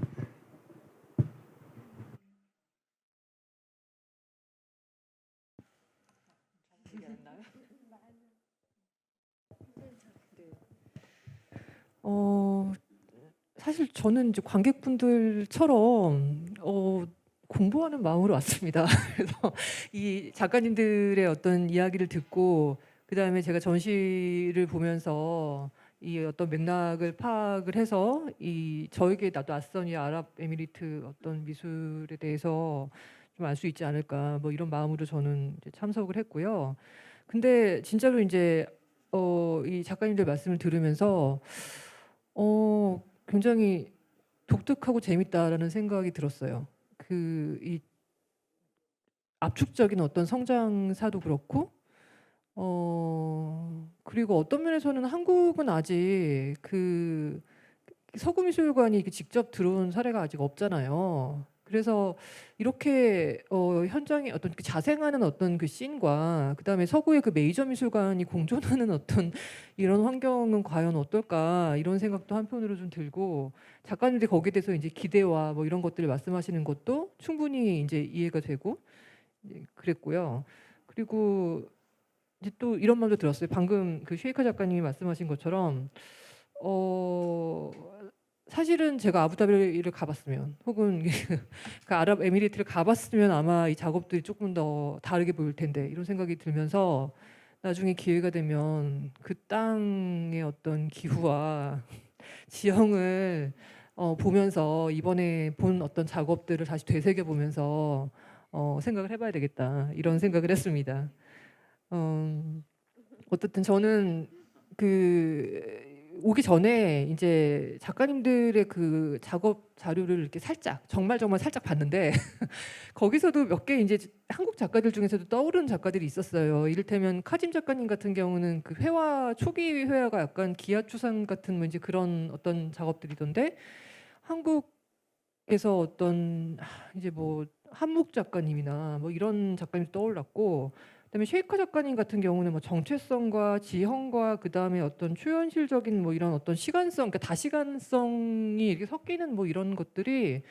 사실 저는 이제 관객분들처럼 공부하는 마음으로 왔습니다. 그래서 이 작가님들의 어떤 이야기를 듣고 그다음에 제가 전시를 보면서 이 어떤 맥락을 파악을 해서 이 저에게 나도 낯선 이 아랍에미리트 어떤 미술에 대해서 좀 알 수 있지 않을까 뭐 이런 마음으로 저는 이제 참석을 했고요. 근데 진짜로 이제 이 작가님들 말씀을 들으면서 굉장히 독특하고 재밌다라는 생각이 들었어요. 이 압축적인 어떤 성장사도 그렇고, 그리고 어떤 면에서는 한국은 아직 서구미술관이 직접 들어온 사례가 아직 없잖아요. 그래서 이렇게 현장에 어떤 그 자생하는 어떤 그 씬과 그다음에 서구의 그 메이저 미술관이 공존하는 어떤 이런 환경은 과연 어떨까 이런 생각도 한편으로 좀 들고 작가님들이 거기에 대해서 이제 기대와 뭐 이런 것들을 말씀하시는 것도 충분히 이제 이해가 되고 그랬고요. 그리고 이제 또 이런 마음도 들었어요. 방금 그 쉐이카 작가님이 말씀하신 것처럼 사실은 제가 아부다비를 가봤으면 혹은 그 아랍에미리트를 가봤으면 아마 이 작업들이 조금 더 다르게 보일 텐데 이런 생각이 들면서 나중에 기회가 되면 그 땅의 어떤 기후와 지형을 보면서 이번에 본 어떤 작업들을 다시 되새겨 보면서 생각을 해봐야 되겠다 이런 생각을 했습니다. 어쨌든 저는 그 오기 전에 이제 작가님들의 그 작업 자료를 이렇게 살짝 정말 살짝 봤는데 거기서도 몇 개 이제 한국 작가들 중에서도 떠오르는 작가들이 있었어요. 이를테면 카짐 작가님 같은 경우는 그 회화 초기 회화가 약간 기하추상 같은 뭐 이제 그런 어떤 작업들이던데 한국에서 어떤 이제 뭐 한묵 작가님이나 뭐 이런 작가님이 떠올랐고 그다음에 쉐이카 작가님 같은 경우는 뭐 정체성과 지형과 그다음에 어떤 초현실적인 뭐 이런 어떤 시간성, 그러니까 다시간성이 이렇게 섞이는 뭐 이런 것들이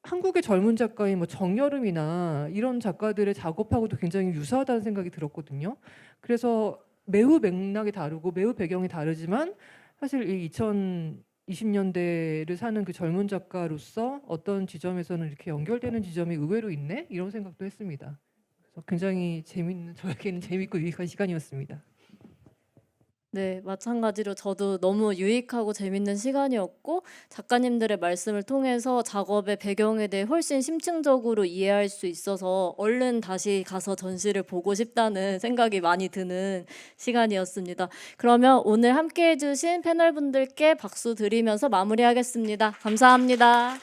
한국의 젊은 작가인 뭐 정여름이나 이런 작가들의 작업하고도 굉장히 유사하다는 생각이 들었거든요. 그래서 매우 맥락이 다르고 매우 배경이 다르지만 사실 이 2020년대를 사는 그 젊은 작가로서 어떤 지점에서는 이렇게 연결되는 지점이 의외로 있네 이런 생각도 했습니다. 그래서 굉장히 저에게는 재밌고 유익한 시간이었습니다. 네, 마찬가지로 저도 너무 유익하고 재밌는 시간이었고 작가님들의 말씀을 통해서 작업의 배경에 대해 훨씬 심층적으로 이해할 수 있어서 얼른 다시 가서 전시를 보고 싶다는 생각이 많이 드는 시간이었습니다. 그러면 오늘 함께 해주신 패널분들께 박수 드리면서 마무리하겠습니다. 감사합니다.